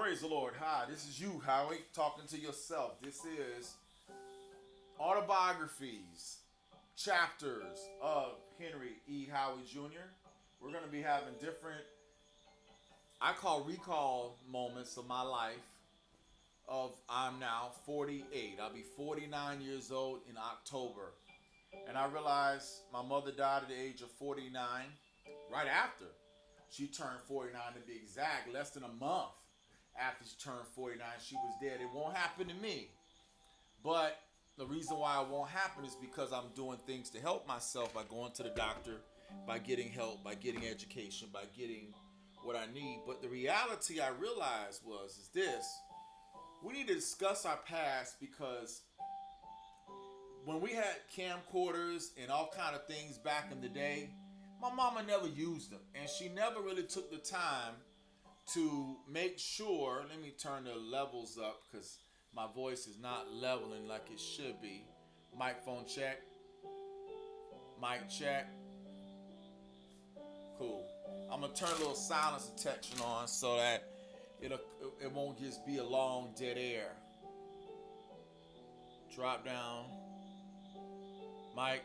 Praise the Lord. Hi, this is you, Howey, talking to yourself. This is autobiographies, chapters of Henry Howey Jr. We're going to be having different, I call recall moments of my life. I'm now 48. I'll be 49 years old in October. And I realized my mother died at the age of 49, right after she turned 49 to be exact, less than a month after she turned 49, she was dead. It won't happen to me. But the reason why it won't happen is because I'm doing things to help myself by going to the doctor, by getting help, by getting education, by getting what I need. But the reality I realized is this. We need to discuss our past because when we had camcorders and all kind of things back in the day, my mama never used them. And she never really took the time to make sure, let me turn the levels up because my voice is not leveling like it should be. Microphone check. Mic check. Cool. I'm going to turn a little silence detection on so that it won't just be a long dead air. Drop down. Mic.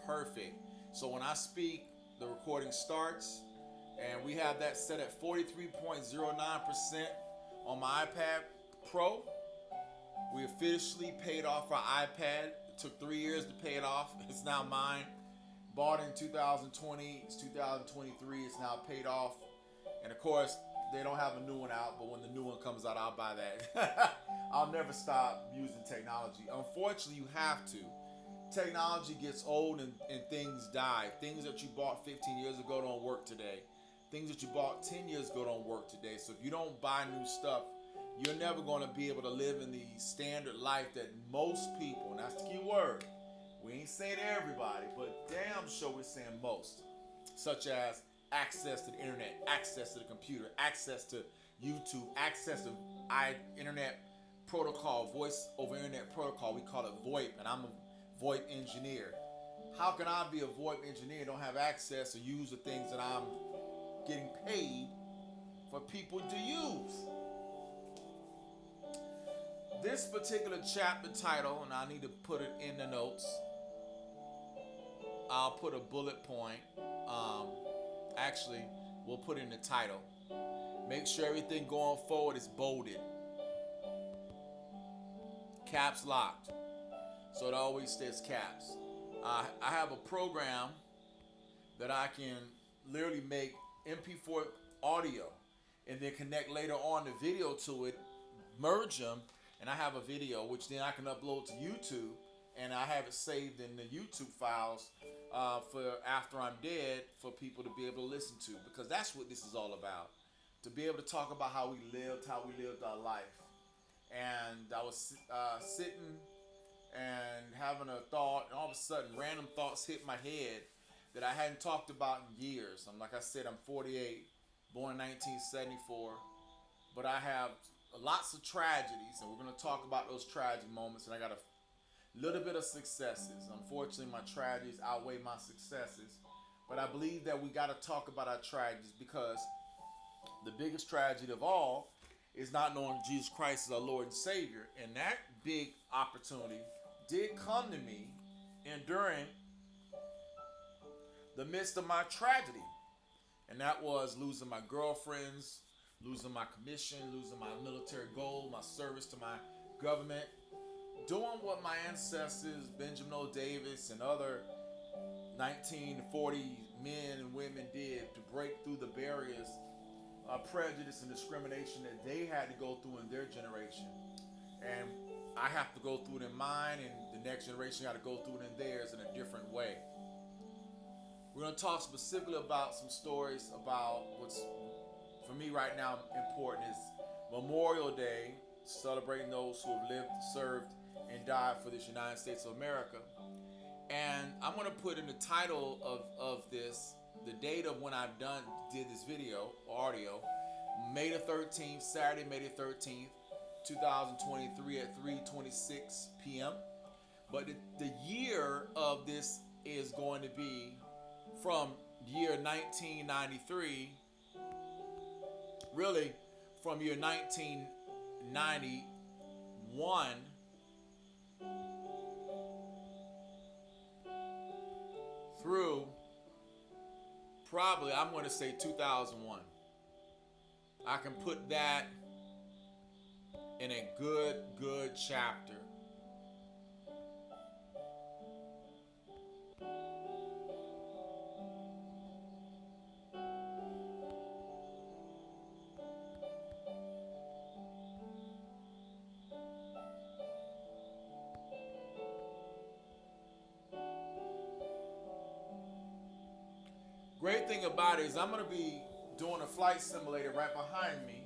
Perfect. So when I speak, the recording starts, and we have that set at 43.09% on my iPad Pro. We officially paid off our iPad. It took 3 years to pay it off. It's now mine. Bought in 2020. It's 2023. It's now paid off. And of course, they don't have a new one out, but when the new one comes out, I'll buy that. I'll never stop using technology. Unfortunately, you have to. Technology gets old and things die. Things that you bought 15 years ago don't work today. Things that you bought 10 years ago don't work today. So if you don't buy new stuff, you're never going to be able to live in the standard life that most people, and that's the key word. We ain't saying everybody, but damn sure we're saying most. Such as access to the internet, access to the computer, access to YouTube, access to internet protocol, voice over internet protocol. We call it VoIP, and I'm a VoIP engineer. How can I be a VoIP engineer and don't have access to use the things that I'm getting paid for people to use? This particular chapter title, and I need to put it in the notes. I'll put a bullet point. Actually, we'll put it in the title. Make sure everything going forward is bolded. Caps locked. So it always says caps. I have a program that I can literally make MP4 audio and then connect later on the video to it, merge them, and I have a video which then I can upload to YouTube, and I have it saved in the YouTube files for after I'm dead for people to be able to listen to, because that's what this is all about. To be able to talk about how we lived our life. And I was sitting and having a thought, and all of a sudden random thoughts hit my head that I hadn't talked about in years. Like I said, I'm 48, born in 1974, but I have lots of tragedies, and we're going to talk about those tragic moments, and I got a little bit of successes. Unfortunately, my tragedies outweigh my successes, but I believe that we got to talk about our tragedies, because the biggest tragedy of all is not knowing Jesus Christ as our Lord and Savior. And that big opportunity did come to me during the midst of my tragedy. And that was losing my girlfriends, losing my commission, losing my military goal, my service to my government, doing what my ancestors, Benjamin O. Davis and other 1940 men and women did to break through the barriers of prejudice and discrimination that they had to go through in their generation. And I have to go through it in mine, and the next generation got to go through it in theirs in a different way. We're going to talk specifically about some stories about what's, for me right now, important is Memorial Day, celebrating those who have lived, served, and died for this United States of America. And I'm going to put in the title of this, the date of when did this video, audio, May the 13th, Saturday, May the 13th, 2023 at 3:26 p.m. But the year of this is going to be from year 1993, really from year 1991 through probably, I'm going to say 2001. I can put that in a good chapter. Great thing about it is I'm going to be doing a flight simulator right behind me.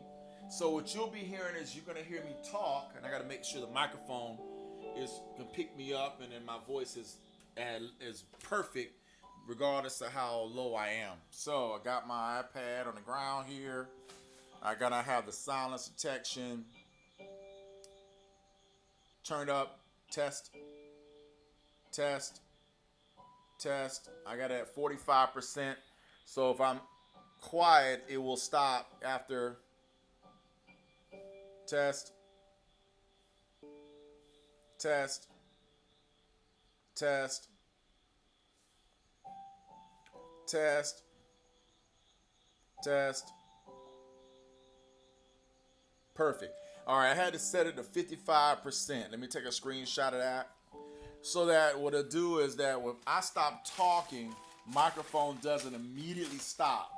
So what you'll be hearing is you're going to hear me talk, and I got to make sure the microphone can pick me up, and then my voice is perfect regardless of how low I am. So I got my iPad on the ground here. I gotta have the silence detection turned up. Test. I got it at 45%. So if I'm quiet, it will stop after test. Perfect. All right, I had to set it to 55%. Let me take a screenshot of that. So that what it'll do is that when I stop talking, microphone doesn't immediately stop.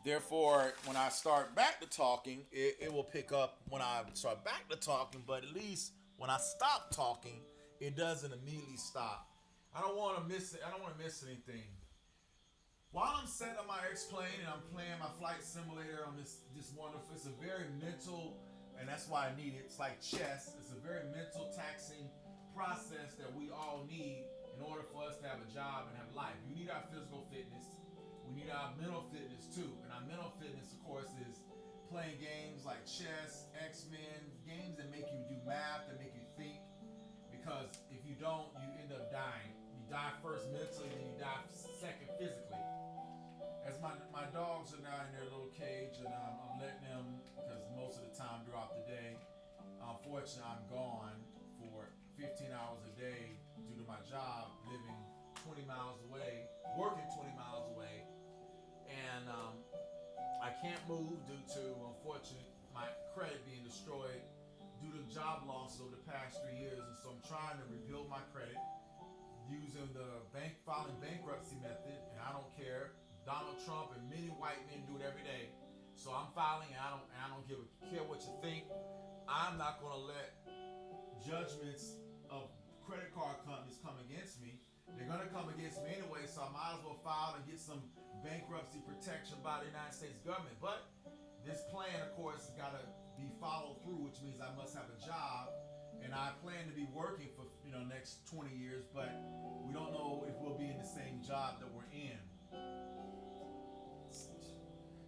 Therefore, when I start back to talking, it will pick up when I start back to talking, but at least when I stop talking, it doesn't immediately stop. I don't want to miss it. I don't want to miss anything. While I'm setting up my X-Plane and I'm playing my flight simulator on this wonderful, it's a very mental, and that's why I need it. It's like chess. It's a very mental taxing process that we all need in order for us to have a job and have life. We need our physical fitness. We need our mental fitness too. And our mental fitness, of course, is playing games like chess, X-Men, games that make you do math, that make you think. Because if you don't, you end up dying. You die first mentally, then you die second physically. As my dogs are now in their little cage, and I'm letting them, because most of the time throughout the day, unfortunately, I'm gone for 15 hours a day due to my job, living 20 miles away, working 20 miles away, and I can't move due to, unfortunately, my credit being destroyed due to job loss over the past 3 years, and so I'm trying to rebuild my credit using the filing bankruptcy method, and I don't care. Donald Trump and many white men do it every day, so I'm filing, and I don't care what you think. I'm not going to let judgments of credit card companies come against me. They're going to come against me anyway, so I might as well file and get some bankruptcy protection by the United States government. But this plan, of course, has got to be followed through, which means I must have a job, and I plan to be working for next 20 years, but we don't know if we'll be in the same job that we're in.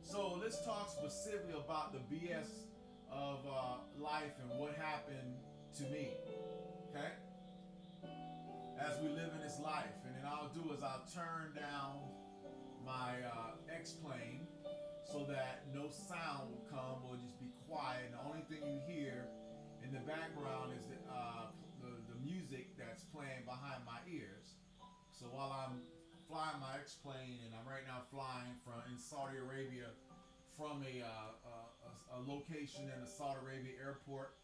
So let's talk specifically about the BS of life and what happened to me. Okay? As we live in this life. And then I'll do is I'll turn down my X-Plane so that no sound will come. Will just be quiet. And the only thing you hear in the background is the music that's playing behind my ears. So while I'm flying my X-Plane, and I'm right now flying in Saudi Arabia from a location in the Saudi Arabia airport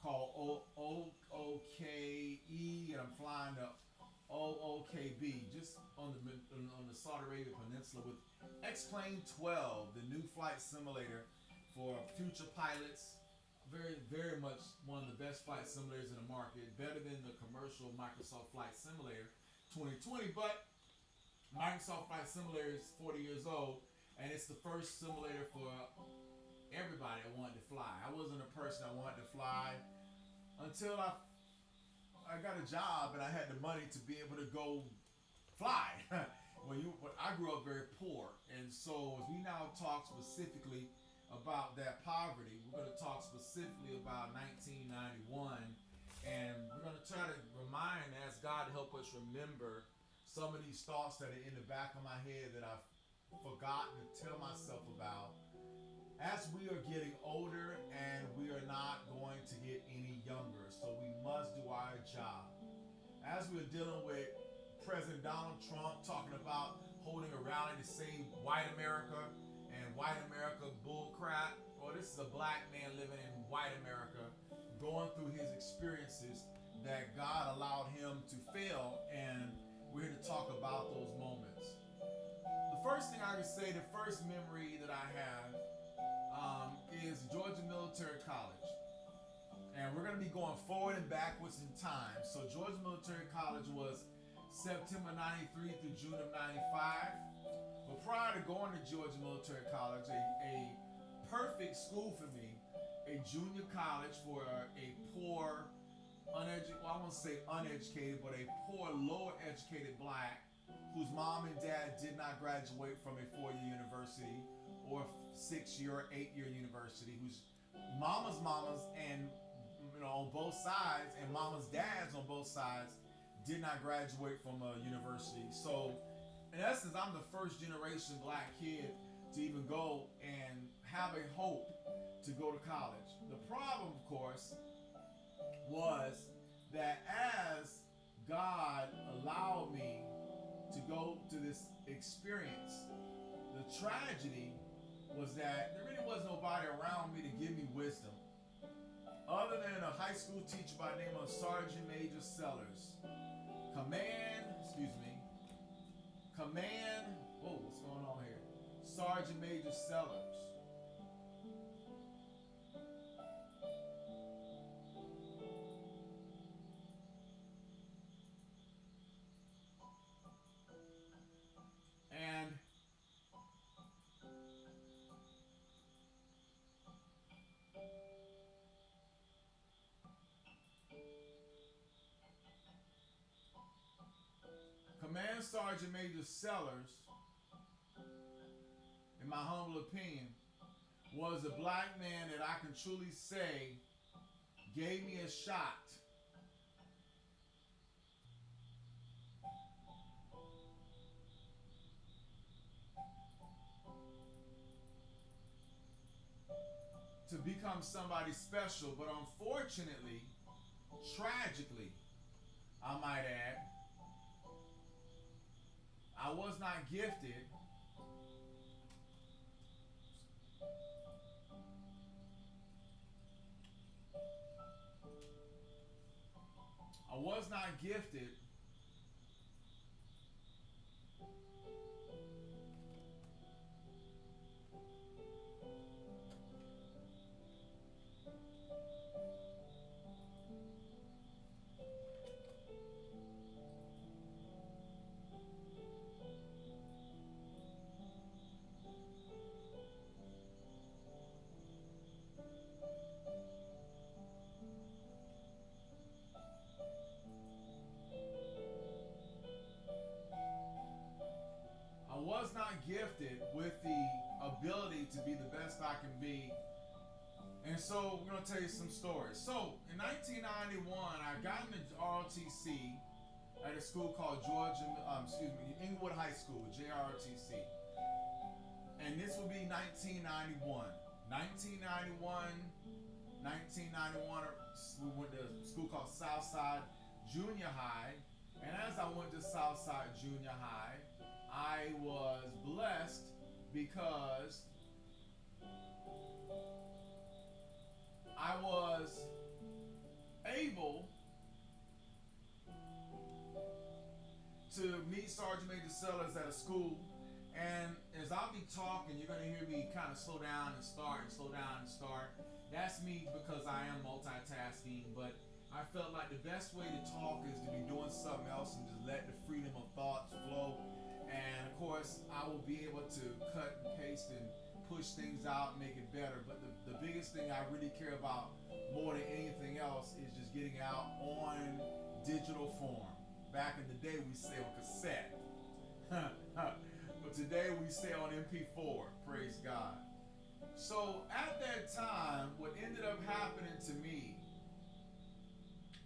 called OOKE, and I'm flying to OOKB, just on the Saudi Arabia Peninsula with X-Plane 12, the new flight simulator for future pilots. Very, very much one of the best flight simulators in the market, better than the commercial Microsoft Flight Simulator 2020, but Microsoft Flight Simulator is 40 years old, and it's the first simulator for everybody that wanted to fly. I wasn't a person that wanted to fly until I got a job and I had the money to be able to go fly. When I grew up very poor, and so as we now talk specifically about that poverty, we're going to talk specifically about 1991, and we're going to try to ask God to help us remember some of these thoughts that are in the back of my head that I've forgotten to tell myself about. As we are getting older and we are not going to get any younger, so we must do our job. As we're dealing with President Donald Trump talking about holding a rally to save white America and white America bullcrap, well, this is a black man living in white America going through his experiences that God allowed him to fail, and we're here to talk about those moments. The first thing I can say, the first memory that I have is Georgia Military College. And we're going to be going forward and backwards in time. So Georgia Military College was September 93 through June of 95. But prior to going to Georgia Military College, a perfect school for me, a junior college for a poor, I won't say uneducated, but a poor, lower educated black whose mom and dad did not graduate from a 4-year university or 6-year or 8-year university, whose mamas and on both sides and mamas dads on both sides did not graduate from a university. So in essence, I'm the first generation black kid to even go and have a hope to go to college. The problem, of course, was that as God allowed me to go to this experience, the tragedy was that there really was nobody around me to give me wisdom other than a high school teacher by the name of Sergeant Major Sellers. What's going on here? Sergeant Major Sellers. And Command Sergeant Major Sellers, in my humble opinion, was a black man that I can truly say gave me a shot to become somebody special. But unfortunately, tragically, I might add, I was not gifted with the ability to be the best I can be. And so we're going to tell you some stories. So in 1991, I got into ROTC at a school called Inglewood High School, JROTC. And this will be 1991. 1991, we went to a school called Southside Junior High. And as I went to Southside Junior High, I was blessed because I was able to meet Sergeant Major Sellers at a school. And as I'll be talking, you're going to hear me kind of slow down and start and slow down and start. That's me because I am multitasking, but I felt like the best way to talk is to be doing something else and just let the freedom of thoughts flow. And of course, I will be able to cut and paste and push things out and make it better. But the biggest thing I really care about more than anything else is just getting out on digital form. Back in the day, we say on cassette. But today we say on MP4. Praise God. So at that time, what ended up happening to me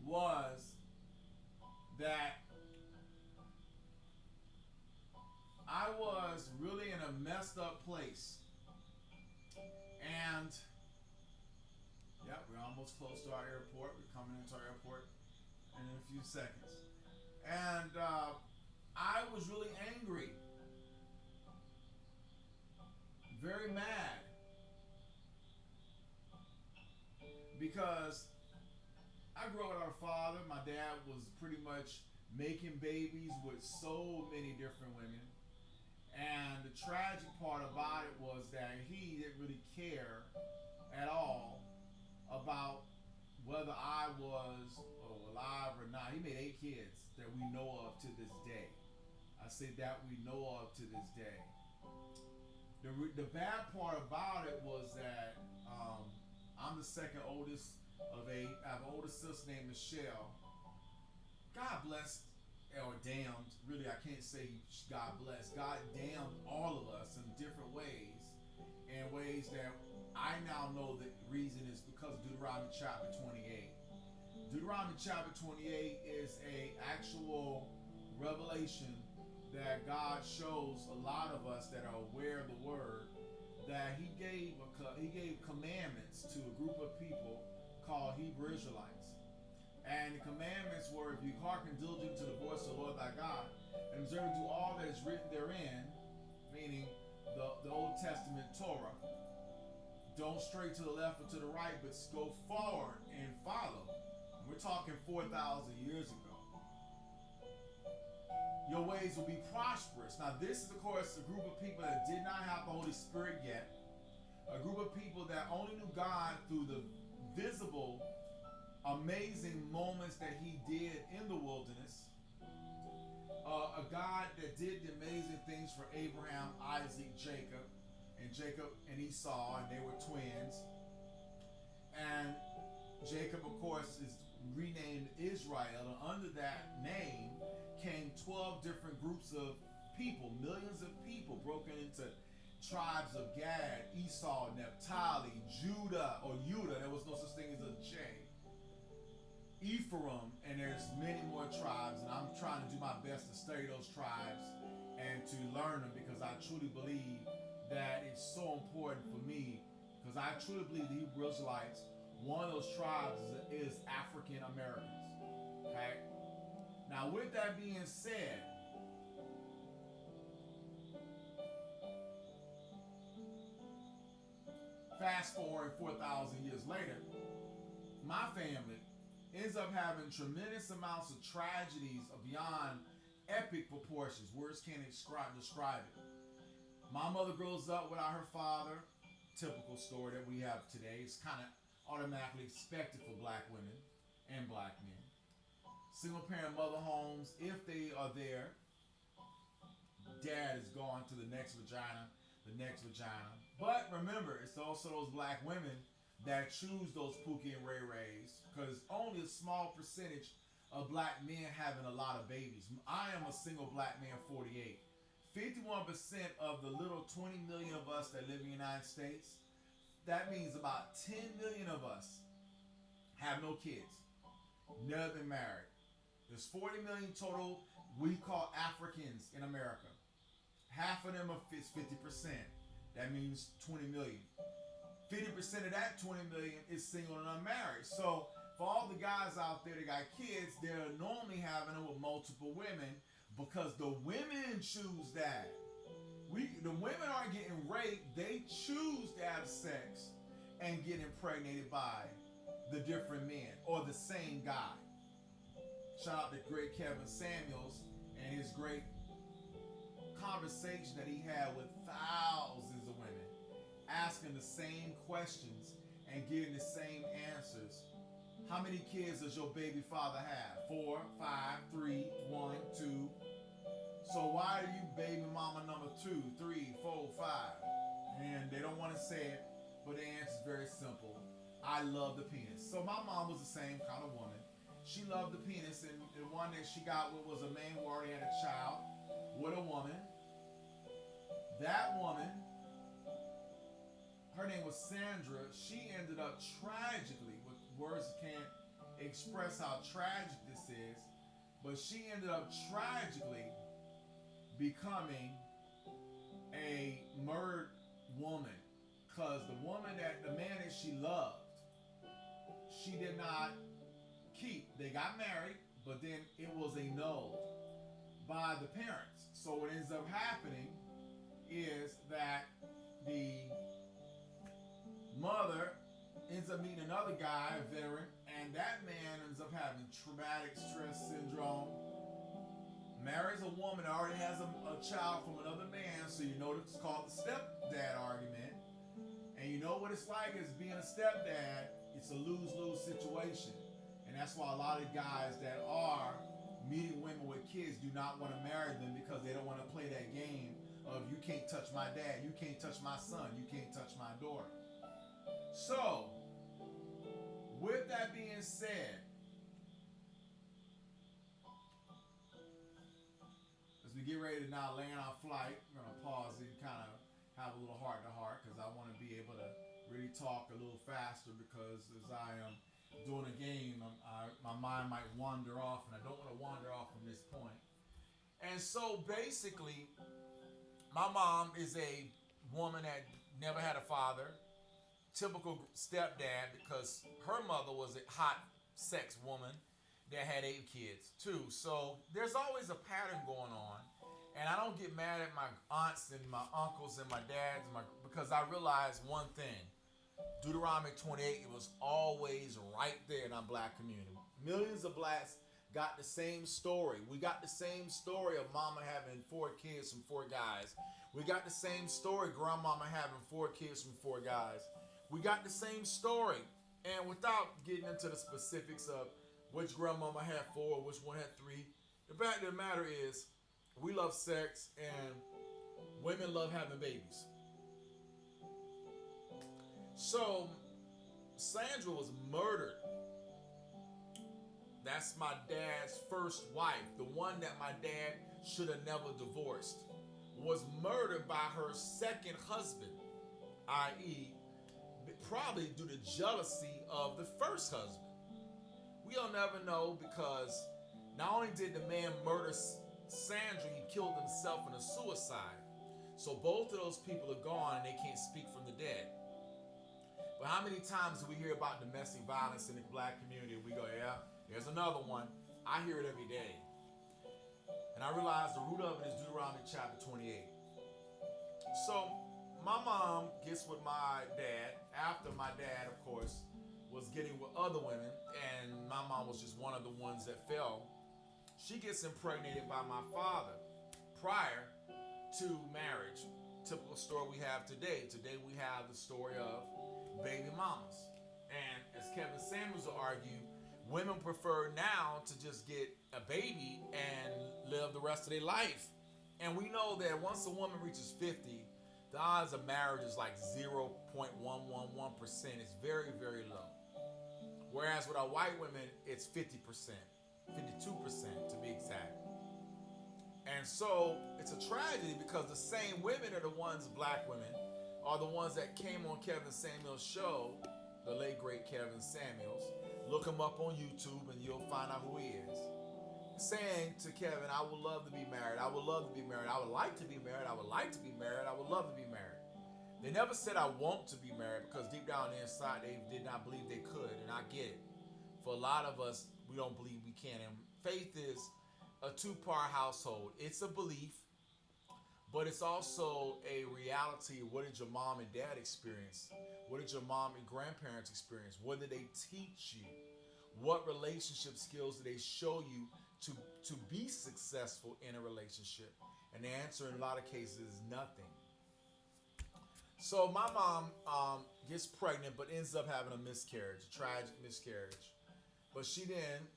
was that was really in a messed up place. And yeah, we're almost close to our airport. We're coming into our airport in a few seconds. And I was really angry, very mad, because I grew up with our father. My dad was pretty much making babies with so many different women. And the tragic part about it was that he didn't really care at all about whether I was alive or not. He made 8 kids that we know of to this day. I say that we know of to this day. The bad part about it was that I'm the second oldest of 8. I have an older sister named Michelle. God bless, or damned, really I can't say God bless. God damned all of us in different ways, in ways that I now know the reason is because of Deuteronomy chapter 28. Deuteronomy chapter 28 is a actual revelation that God shows a lot of us that are aware of the word, that he gave commandments to a group of people called Hebrew Israelites. And the commandments were, if you hearken diligently to the voice of the Lord thy God, and observe to do all that is written therein, meaning the Old Testament Torah. Don't stray to the left or to the right, but go forward and follow. And we're talking 4,000 years ago. Your ways will be prosperous. Now this is, of course, a group of people that did not have the Holy Spirit yet. A group of people that only knew God through the visible, amazing moments that he did in the wilderness. A God that did the amazing things for Abraham, Isaac, Jacob and Esau, and they were twins. And Jacob, of course, is renamed Israel, and under that name came 12 different groups of people, millions of people broken into tribes of Gad, Esau, Naphtali, Judah, there was no such thing as a J, Ephraim, and there's many more tribes, and I'm trying to do my best to study those tribes and to learn them, because I truly believe that it's so important for me, because I truly believe the Hebrew Israelites, one of those tribes is African Americans. Okay? Now, with that being said, fast forward 4,000 years later, my family ends up having tremendous amounts of tragedies beyond epic proportions. Words can't describe it. My mother grows up without her father. Typical story that we have today. It's kind of automatically expected for black women and black men. Single parent mother homes, if they are there, dad is gone to the next vagina. But remember, it's also those black women that choose those Pookie and Ray Rays, because only a small percentage of black men having a lot of babies. I am a single black man, 48. 51% of the little 20 million of us that live in the United States, that means about 10 million of us have no kids, never been married. There's 40 million total we call Africans in America. Half of them is 50%. That means 20 million. 50% of that 20 million is single and unmarried. So for all the guys out there that got kids, they're normally having them with multiple women, because the women choose that. The women aren't getting raped, they choose to have sex and get impregnated by the different men or the same guy. Shout out to great Kevin Samuels and his great conversation that he had with thousands of women, asking the same questions and getting the same answers. How many kids does your baby father have? 4, 5, 3, 1, 2. So why are you baby mama number 2, 3, 4, 5? And they don't want to say it, but the answer is very simple. I love the penis. So my mom was the same kind of woman. She loved the penis, and the one that she got with was a man who already had a child with a woman. That woman, her name was Sandra. She ended up tragically, with words can't express how tragic this is, but she ended up tragically becoming a murdered woman, because the man that she loved, she did not keep. They got married, but then it was annulled by the parents. So what ends up happening is that the mother ends up meeting another guy, a veteran, and that man ends up having traumatic stress syndrome, marries a woman that already has a child from another man, so you know it's called the stepdad argument. And you know what it's like as being a stepdad, it's a lose-lose situation. And that's why a lot of guys that are meeting women with kids do not want to marry them, because they don't want to play that game of you can't touch my dad, you can't touch my son, you can't touch my daughter. So, with that being said, as we get ready to now land our flight, we're going to pause and kind of have a little heart-to-heart, because I want to be able to really talk a little faster, because as I am doing a game, my mind might wander off, and I don't want to wander off from this point. And so basically, my mom is a woman that never had a father, typical stepdad, because her mother was a hot sex woman that had 8 kids too. So there's always a pattern going on. And I don't get mad at my aunts and my uncles and my dads because I realize one thing. Deuteronomy 28, it was always right there in our black community. Millions of blacks got the same story. We got the same story of mama having 4 kids from 4 guys. We got the same story, grandmama having 4 kids from 4 guys. We got the same story. And without getting into the specifics of which grandmama had 4, which one had 3, the fact of the matter is, we love sex and women love having babies. So, Sandra was murdered. That's my dad's first wife, the one that my dad should have never divorced, was murdered by her second husband, i.e., probably due to jealousy of the first husband. We'll never know, because not only did the man murder Sandra, he killed himself in a suicide. So both of those people are gone and they can't speak from the dead. But how many times do we hear about domestic violence in the black community? We go, yeah, there's another one. I hear it every day. And I realize the root of it is Deuteronomy chapter 28. So my mom gets with my dad after my dad, of course, was getting with other women, and my mom was just one of the ones that fell. She gets impregnated by my father prior to marriage. Typical story we have today. Today we have the story of baby mamas. And as Kevin Samuels will argue, women prefer now to just get a baby and live the rest of their life. And we know that once a woman reaches 50, the odds of marriage is like 0.111%. It's very, very low. Whereas with our white women, it's 50%. 52% to be exact. And so it's a tragedy, because the same women are the ones, black women, are the ones that came on Kevin Samuels' show, the late great Kevin Samuels. Look him up on YouTube and you'll find out who he is. Saying to Kevin, I would love to be married. I would love to be married. I would like to be married. I would like to be married. I would love to be married. They never said I want to be married, because deep down inside they did not believe they could. And I get it. For a lot of us, we don't believe we can. And faith is a 2-part household. It's a belief, but it's also a reality. What did your mom and dad experience? What did your mom and grandparents experience? What did they teach you? What relationship skills did they show you to be successful in a relationship? And the answer in a lot of cases is nothing. So my mom gets pregnant, but ends up having a miscarriage, a tragic miscarriage. But she then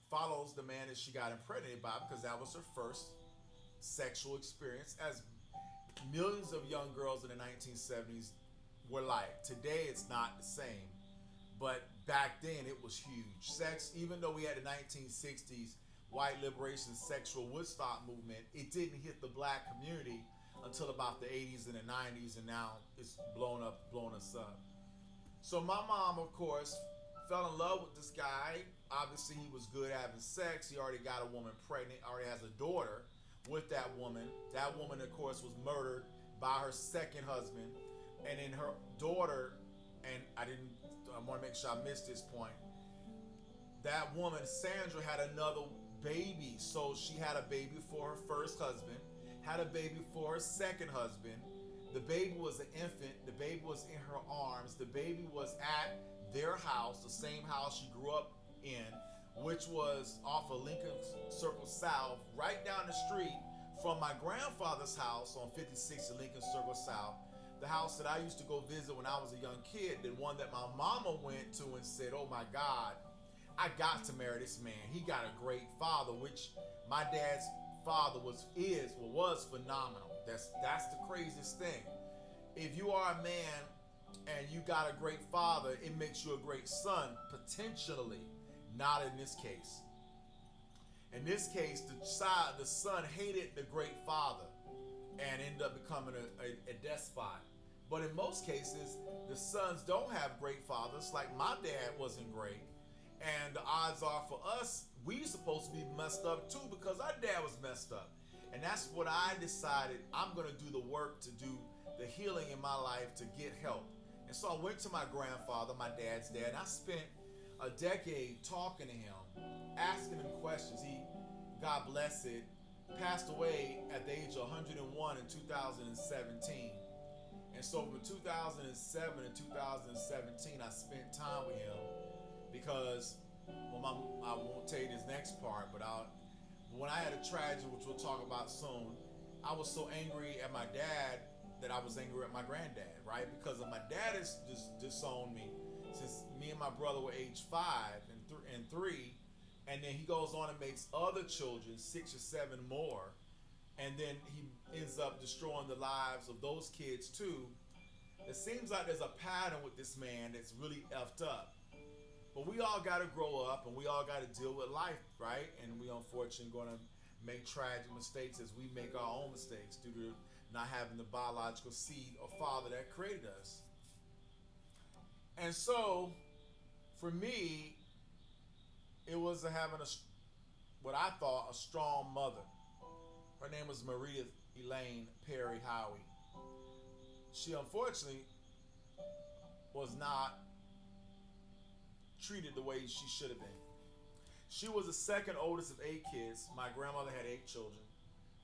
follows the man that she got impregnated by, because that was her first sexual experience, as millions of young girls in the 1970s were like. Today it's not the same, but back then it was huge. Sex, even though we had the 1960s white liberation sexual Woodstock movement, it didn't hit the black community until about the 80s and the 90s, and now it's blown us up. So my mom, of course, fell in love with this guy. Obviously, he was good having sex. He already got a woman pregnant, already has a daughter with that woman. That woman, of course, was murdered by her second husband, and then her daughter. And I want to make sure I missed this point. That woman, Sandra, had another baby. So she had a baby for her first husband, had a baby for her second husband. The baby was an infant. The baby was in her arms. The baby was at their house, the same house she grew up in, which was off of Lincoln Circle South, right down the street from my grandfather's house on 56 Lincoln Circle South. The house that I used to go visit when I was a young kid, the one that my mama went to and said, oh my God, I got to marry this man. He got a great father, which my dad's father was phenomenal. That's the craziest thing. If you are a man and you got a great father, it makes you a great son, potentially. Not in this case. In this case, the son hated the great father and ended up becoming a despot. But in most cases, the sons don't have great fathers. Like my dad wasn't great. And the odds are for us, we supposed to be messed up too because our dad was messed up. And that's what I decided. I'm going to do the work to do the healing in my life to get help. And so I went to my grandfather, my dad's dad, and I spent a decade talking to him, asking him questions. He, God bless it, passed away at the age of 101 in 2017. And so from 2007 to 2017, I spent time with him because, I won't tell you this next part, but when I had a tragedy, which we'll talk about soon, I was so angry at my dad that I was angry at my granddad, right? Because of my dad has just disowned me since me and my brother were age 5 and 3, and then he goes on and makes other children, 6 or 7 more, and then he ends up destroying the lives of those kids too. It seems like there's a pattern with this man that's really effed up. But we all got to grow up and we all got to deal with life, right? And we unfortunately going to make tragic mistakes as we make our own mistakes due to not having the biological seed or father that created us. And so, for me, it was having what I thought a strong mother. Her name was Maria Elaine Perry Howey. She unfortunately was not treated the way she should have been. She was the second oldest of 8 kids. My grandmother had 8 children.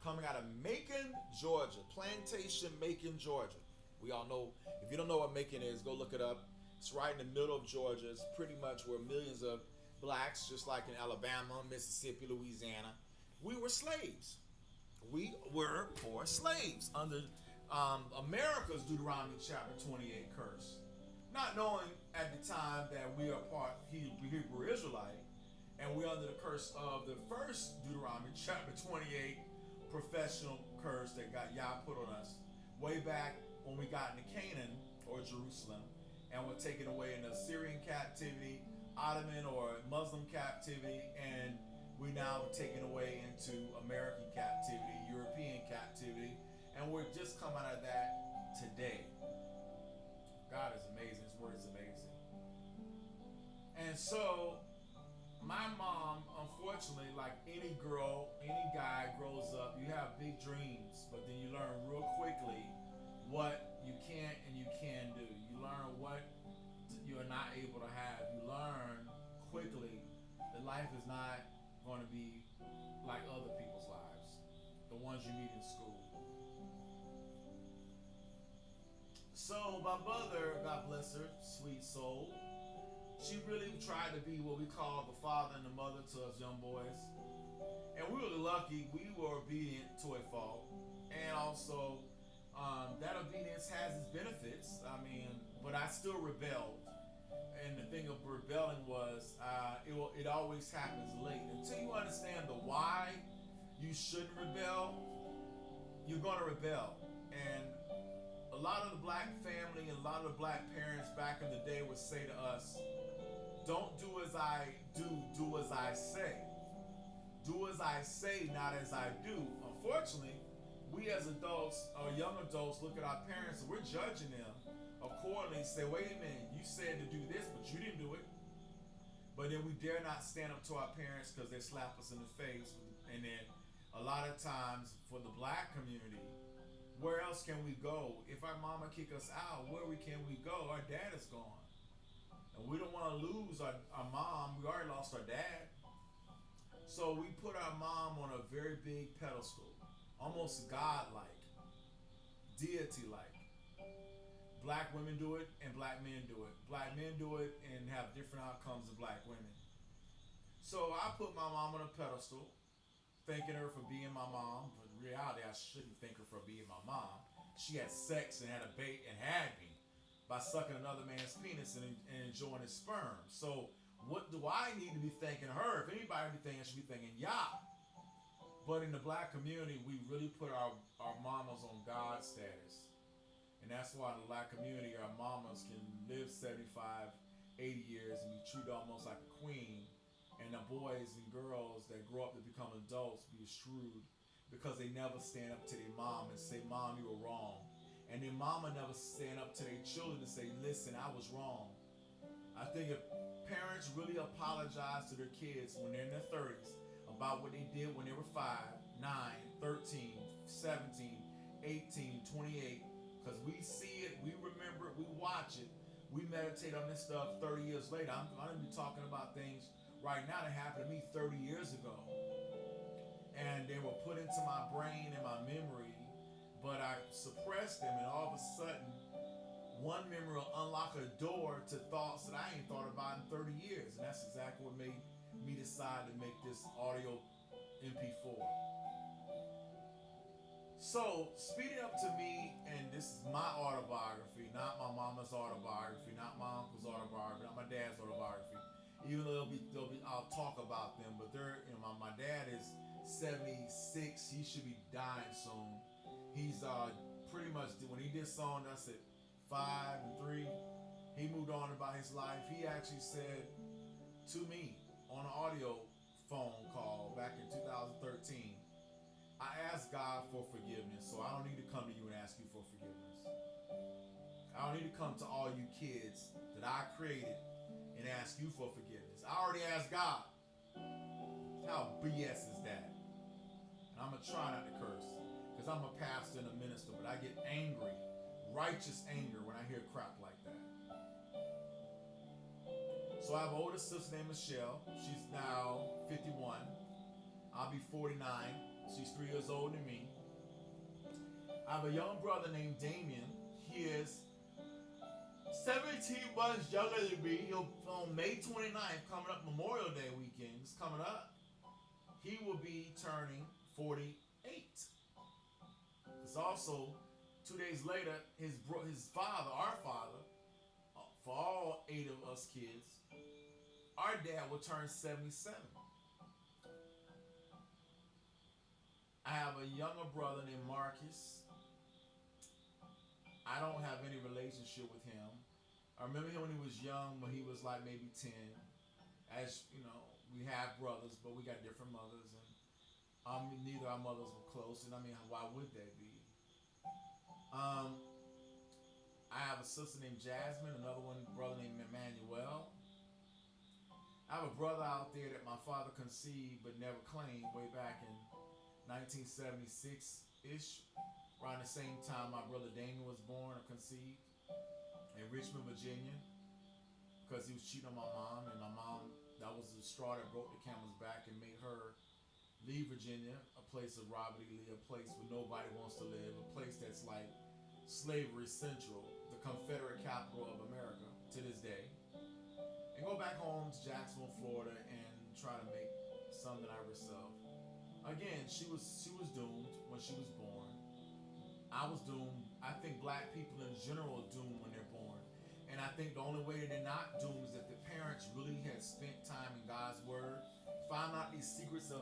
Coming out of Macon, Georgia. Plantation, Macon, Georgia. We all know, if you don't know what Macon is, go look it up. It's right in the middle of Georgia. It's pretty much where millions of blacks, just like in Alabama, Mississippi, Louisiana, we were slaves. We were poor slaves under America's Deuteronomy chapter 28 curse. Not knowing at the time that we are part Hebrew Israelite, and we're under the curse of the first Deuteronomy chapter 28 professional curse that Yah put on us way back when we got into Canaan or Jerusalem and were taken away in Assyrian captivity, Ottoman or Muslim captivity, and we now taken away into American captivity, European captivity, and we're just coming out of that today. God is amazing. His word is amazing. And so my mom, unfortunately, like any girl, any guy grows up, you have big dreams, but then you learn real quickly what you can and you can do. You learn what you are not able to have. You learn quickly that life is not going to be like other people's lives, the ones you meet in school. So my mother, God bless her, sweet soul, she really tried to be what we call the father and the mother to us young boys. And we were lucky, we were obedient to a fault. And also, that obedience has its benefits. But I still rebelled. And the thing of rebelling was, it always happens late. Until you understand the why you shouldn't rebel, you're going to rebel. And a lot of the black family and a lot of the black parents back in the day would say to us, don't do as I do, do as I say. Do as I say, not as I do. Unfortunately, we as adults or young adults look at our parents and we're judging them accordingly and say, wait a minute, you said to do this, but you didn't do it. But then we dare not stand up to our parents because they slap us in the face and then a lot of times for the black community, where else can we go? If our mama kick us out, can we go? Our dad is gone. And we don't want to lose our mom. We already lost our dad. So we put our mom on a very big pedestal, almost godlike, deity-like. Black women do it and black men do it. Black men do it and have different outcomes than black women. So I put my mom on a pedestal, thanking her for being my mom. But in reality, I shouldn't thank her for being my mom. She had sex and had a bait and had me by sucking another man's penis and enjoying his sperm. So what do I need to be thanking her? If anybody be thanking, I should be thanking Yah. But in the black community, we really put our mamas on God status. And that's why in the black community, our mamas can live 75, 80 years and be treated almost like a queen. And the boys and girls that grow up to become adults be shrewd because they never stand up to their mom and say, Mom, you were wrong. And their mama never stand up to their children and say, listen, I was wrong. I think if parents really apologize to their kids when they're in their 30s about what they did when they were 5, 9, 13, 17, 18, 28, because we see it, we remember it, we watch it, we meditate on this stuff 30 years later. I'm going to be talking about things right now that happened to me 30 years ago. And they were put into my brain and my memory, but I suppressed them, and all of a sudden, one memory will unlock a door to thoughts that I ain't thought about in 30 years. And that's exactly what made me decide to make this audio MP4. So, speed it up to me, and this is my autobiography, not my mama's autobiography, not my uncle's autobiography, not my dad's autobiography. Even though I'll talk about them, but they're, my dad is 76. He should be dying soon. He's pretty much, when he did song, that's it, 5 and 3. He moved on about his life. He actually said to me on an audio phone call back in 2013, I asked God for forgiveness, so I don't need to come to you and ask you for forgiveness. I don't need to come to all you kids that I created and ask you for forgiveness. I already asked God. How BS is that? And I'm going to try not to curse, because I'm a pastor and a minister, but I get angry, righteous anger, when I hear crap like that. So I have an older sister named Michelle. She's now 51. I'll be 49. She's 3 years older than me. I have a young brother named Damien. He is 17 months younger than me. He'll, on May 29th, coming up Memorial Day weekend, it's coming up, he will be turning 48. It's also 2 days later, his father, our father, for all 8 of us kids, our dad will turn 77. I have a younger brother named Marcus. I don't have any relationship with him. I remember him when he was young, when he was like maybe 10. As you know, we have brothers, but we got different mothers, and neither our mothers were close. And I mean, why would they be? I have a sister named Jasmine, another brother named Emmanuel. I have a brother out there that my father conceived but never claimed way back in 1976-ish, around the same time my brother Damien was born or conceived in Richmond, Virginia, because he was cheating on my mom, and my mom, that was the straw that broke the camel's back and made her leave Virginia, a place of Robert E. Lee, a place where nobody wants to live, a place that's like slavery central, the Confederate capital of America to this day, and go back home to Jacksonville, Florida, and try to make something out of herself. Again, she was doomed when she was born. I was doomed. I think black people in general are doomed when they're born. And I think the only way that they're not doomed is that the parents really had spent time in God's word, found out these secrets of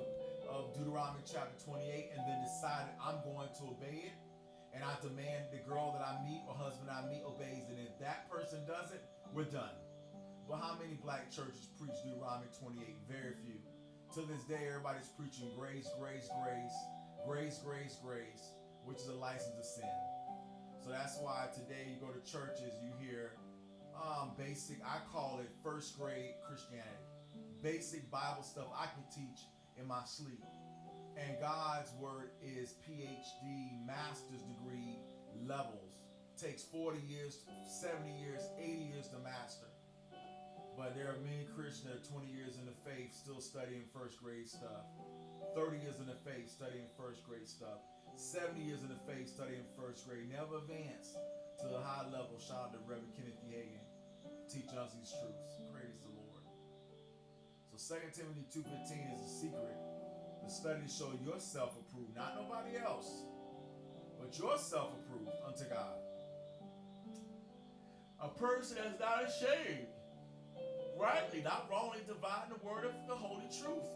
Deuteronomy chapter 28, and then decided, I'm going to obey it. And I demand the girl that I meet or husband I meet obeys. And if that person doesn't, we're done. But how many black churches preach Deuteronomy 28? Very few. To this day, everybody's preaching grace, grace, grace, grace, grace, grace, which is a license to sin. So that's why today you go to churches, you hear basic, I call it first grade Christianity. Basic Bible stuff I can teach in my sleep. And God's word is PhD, master's degree levels. Takes 40 years, 70 years, 80 years to master. But there are many Christians that are 20 years in the faith still studying first grade stuff. 30 years in the faith studying first grade stuff. 70 years in the faith studying first grade. Never advance to the high level. Shout out to Reverend Kenneth E. Hagin, teaching us these truths. Praise the Lord. So 2 Timothy 2:15 is a secret. The studies show yourself approved, not nobody else, but yourself approved unto God. A person that's not ashamed, rightly, not wrongly dividing the word of the holy truth.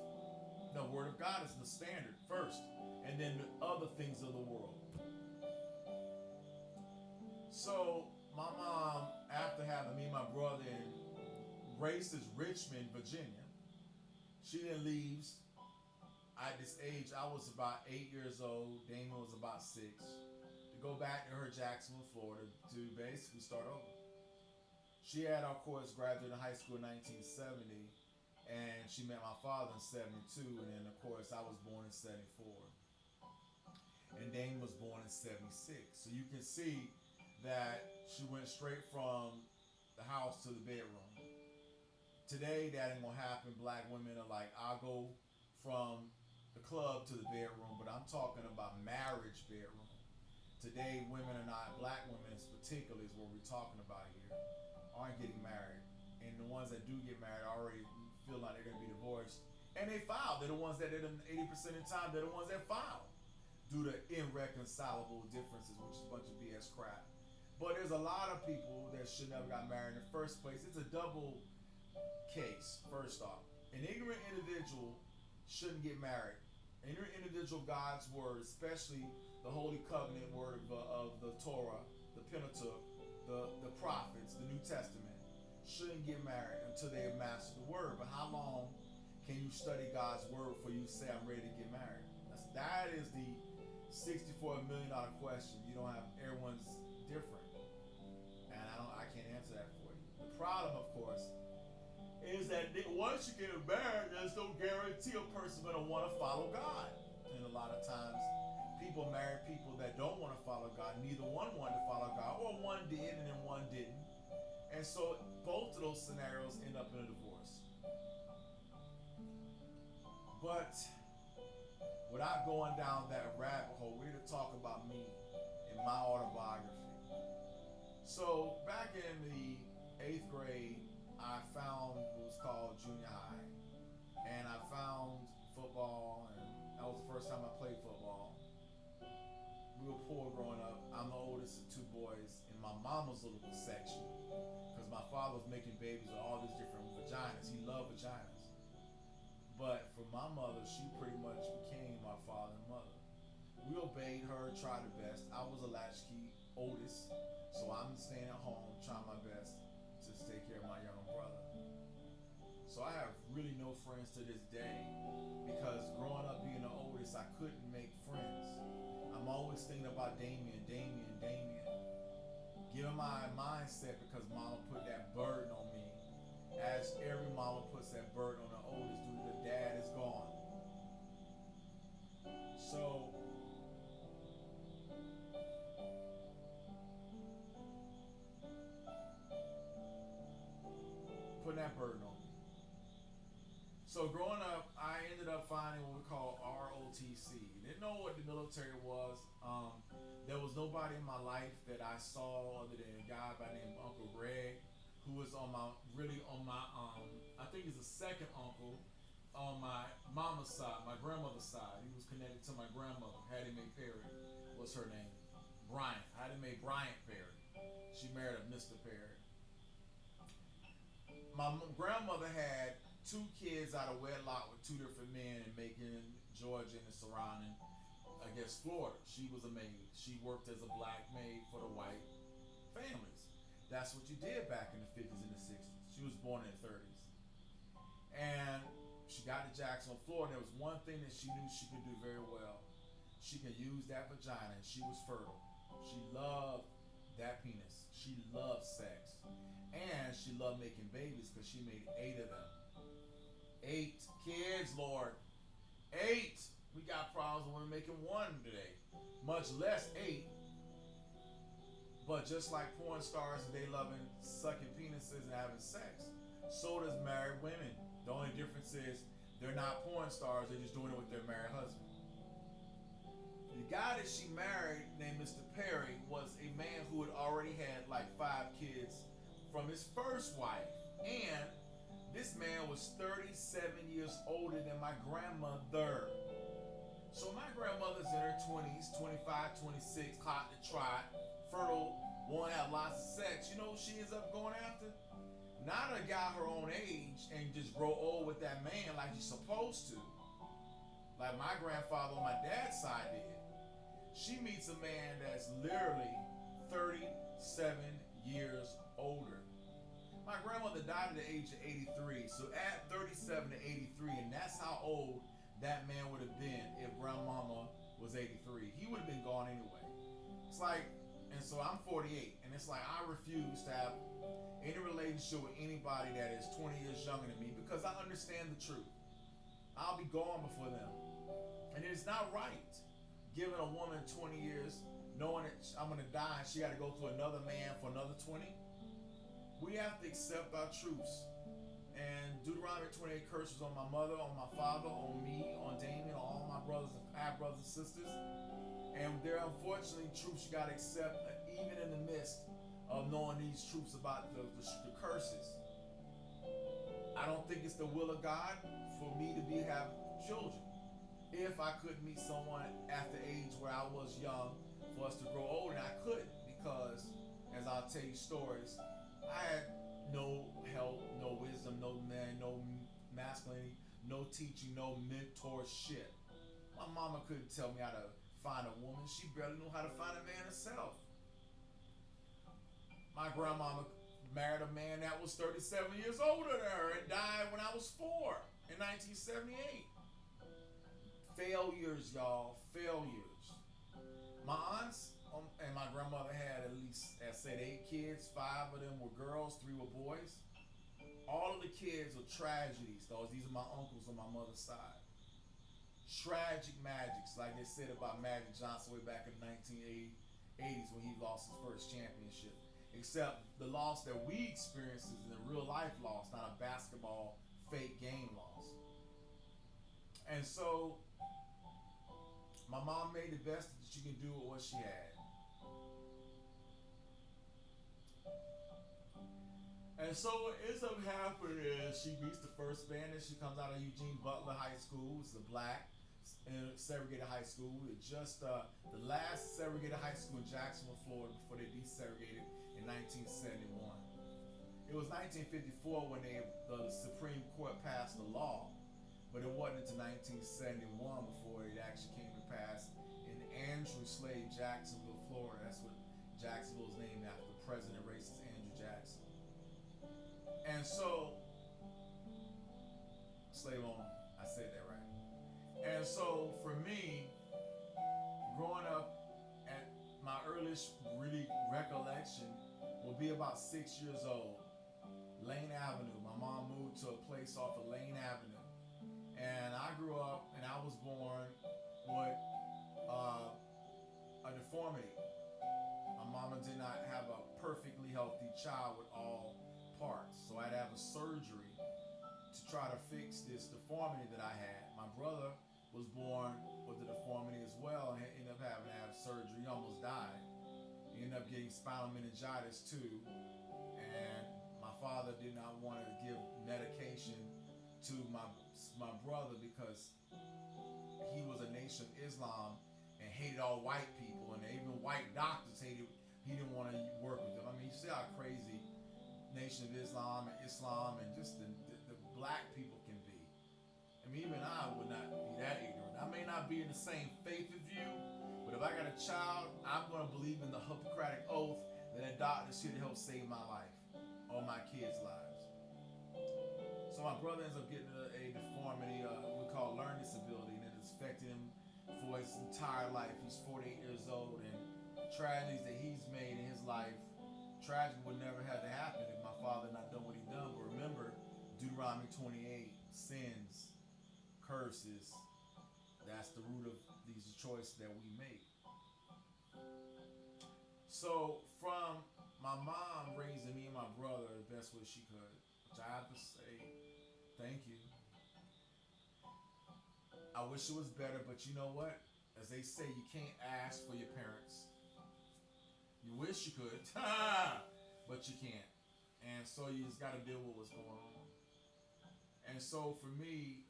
The word of God is the standard first, and then the other things of the world. So my mom, after having me and my brother in races Richmond, Virginia, she then leaves. At this age, I was about 8 years old. Damon was about 6. To go back to her Jacksonville, Florida, to basically start over. She had, of course, graduated high school in 1970, and she met my father in 72, and then, of course, I was born in 74. And Damon was born in 76. So you can see that she went straight from the house to the bedroom. Today, that ain't gonna happen. Black women are like, I'll go from the club to the bedroom, but I'm talking about marriage bedroom. Today, women are not, black women in particular is what we're talking about here, aren't getting married. And the ones that do get married already feel like they're going to be divorced. And they file. They're the ones that, 80% of the time, they're the ones that file due to irreconcilable differences, which is a bunch of BS crap. But there's a lot of people that should never got married in the first place. It's a double case, first off. An ignorant individual shouldn't get married. An ignorant individual, God's word, especially the Holy Covenant word of the Torah, the Pentateuch, the prophets, the New Testament, shouldn't get married until they have mastered the word. But how long can you study God's word before you say, I'm ready to get married? That is the $64 million question. You don't have, everyone's different. And I can't answer that for you. The problem, of course, is that once you get married, there's no guarantee a person's going to want to follow God. And a lot of times, people marry people that don't want to follow God. Neither one wanted to follow God, or one did and then one didn't. And so both of those scenarios end up in a divorce. But without going down that rabbit hole, we're going to talk about me and my autobiography. So back in the 8th grade, I found what was called junior high. And I found football, and that was the first time I played football. We were poor growing up. I'm the oldest of 2 boys in my mama's little section, because my father was making babies with all these different vaginas. He loved vaginas. But for my mother, she pretty much became my father and mother. We obeyed her, tried our best. I was a latchkey oldest, so I'm staying at home, trying my best to take care of my younger brother. So I have really no friends to this day, because growing up being the oldest, I couldn't make friends. I'm always thinking about Damien. Given my mindset, because mama put that burden on me, as every mama puts that burden on the oldest due to the dad is gone. So putting that burden on me. So growing up, I ended up finding what we call ROTC. Didn't know what the military was. There was nobody in my life that I saw other than a guy by the name of Uncle Greg, who was I think he's a second uncle on my mama's side, my grandmother's side. He was connected to my grandmother, Hattie Mae Perry was her name. Bryant, Hattie Mae Bryant Perry. She married a Mr. Perry. My grandmother had 2 kids out of wedlock with 2 different men in Macon, Georgia, and the surrounding, Florida. She was a maid. She worked as a black maid for the white families. That's what you did back in the 50s and the 60s. She was born in the 30s. And she got to Jacksonville, Florida. There was one thing that she knew she could do very well. She could use that vagina, and she was fertile. She loved that penis. She loved sex. And she loved making babies, because she made 8 of them. 8 kids, Lord. 8. We got problems with women making one today, much less 8. But just like porn stars, they loving sucking penises and having sex. So does married women. The only difference is they're not porn stars, they're just doing it with their married husband. The guy that she married, named Mr. Perry, was a man who had already had like 5 kids from his first wife. And this man was 37 years older than my grandmother. So my grandmother's in her 20s, 25, 26, hot to trot, fertile, want to have lots of sex. You know who she ends up going after? Not a guy her own age and just grow old with that man like you're supposed to. Like my grandfather on my dad's side did. She meets a man that's literally 37 years older. My grandmother died at the age of 83, so add 37 to 83, and that's how old that man would have been if grandmama was 83. He would have been gone anyway. It's like, and so I'm 48, and it's like I refuse to have any relationship with anybody that is 20 years younger than me because I understand the truth. I'll be gone before them. And it's not right giving a woman 20 years knowing that I'm going to die and she got to go through another man for another 20. We have to accept our truths. And Deuteronomy 28 curses on my mother, on my father, on me, on Damien, on all my brothers and half brothers and sisters. And there are unfortunately truths you got to accept even in the midst of knowing these truths about the curses. I don't think it's the will of God for me to have children. If I could meet someone at the age where I was young for us to grow old, and I couldn't because, as I'll tell you stories, I had no help, no wisdom, no man, no masculinity, no teaching, no mentorship. My mama couldn't tell me how to find a woman. She barely knew how to find a man herself. My grandmama married a man that was 37 years older than her and died when I was 4 in 1978. Failures, y'all. Failures. My aunts and my grandmother had at least, I said, 8 kids. 5 of them were girls, 3 were boys. All of the kids were tragedies, though. These are my uncles on my mother's side. Tragic magics, like they said about Magic Johnson way back in the 1980s when he lost his first championship. Except the loss that we experienced is a real life loss, not a basketball fake game loss. And so my mom made the best that she can do with what she had. And so what ends up happening is she meets the first man and she comes out of Eugene Butler High School. It's a black segregated high school. It's just the last segregated high school in Jacksonville, Florida before they desegregated in 1971. It was 1954 when the Supreme Court passed the law, but it wasn't until 1971 before it actually came to pass in Andrew Slade, Jacksonville, Florida. That's what Jacksonville is named after, President racist Andrew Jackson. And so, slave owner, I said that right. And so for me, growing up at my earliest really recollection will be about 6 years old. Lane Avenue. My mom moved to a place off of Lane Avenue. And I grew up and I was born with a deformity. My mama did not have a perfectly healthy child with all parts. So I had to have a surgery to try to fix this deformity that I had. My brother was born with the deformity as well and ended up having to have surgery. He almost died. He ended up getting spinal meningitis too. And my father did not want to give medication to my brother because he was a Nation of Islam and hated all white people, and even white doctors hated. He didn't want to work with them. I mean, you see how crazy Nation of Islam and just the black people can be. I mean, even I would not be that ignorant. I may not be in the same faith as you, but if I got a child, I'm going to believe in the Hippocratic oath that a doctor's here to help save my life or my kids' lives. So my brother ends up getting a deformity, we call learning disability, and it's affected him for his entire life. He's 48 years old, and tragedies that he's made in his life, tragedy would never have to happen if my father not done what he done. But remember, Deuteronomy 28, sins, curses, that's the root of these choices that we make. So from my mom raising me and my brother the best way she could, which I have to say, thank you. I wish it was better, but you know what? As they say, you can't ask for your parents. You wish you could, but you can't. And so you just got to deal with what's going on. And so for me,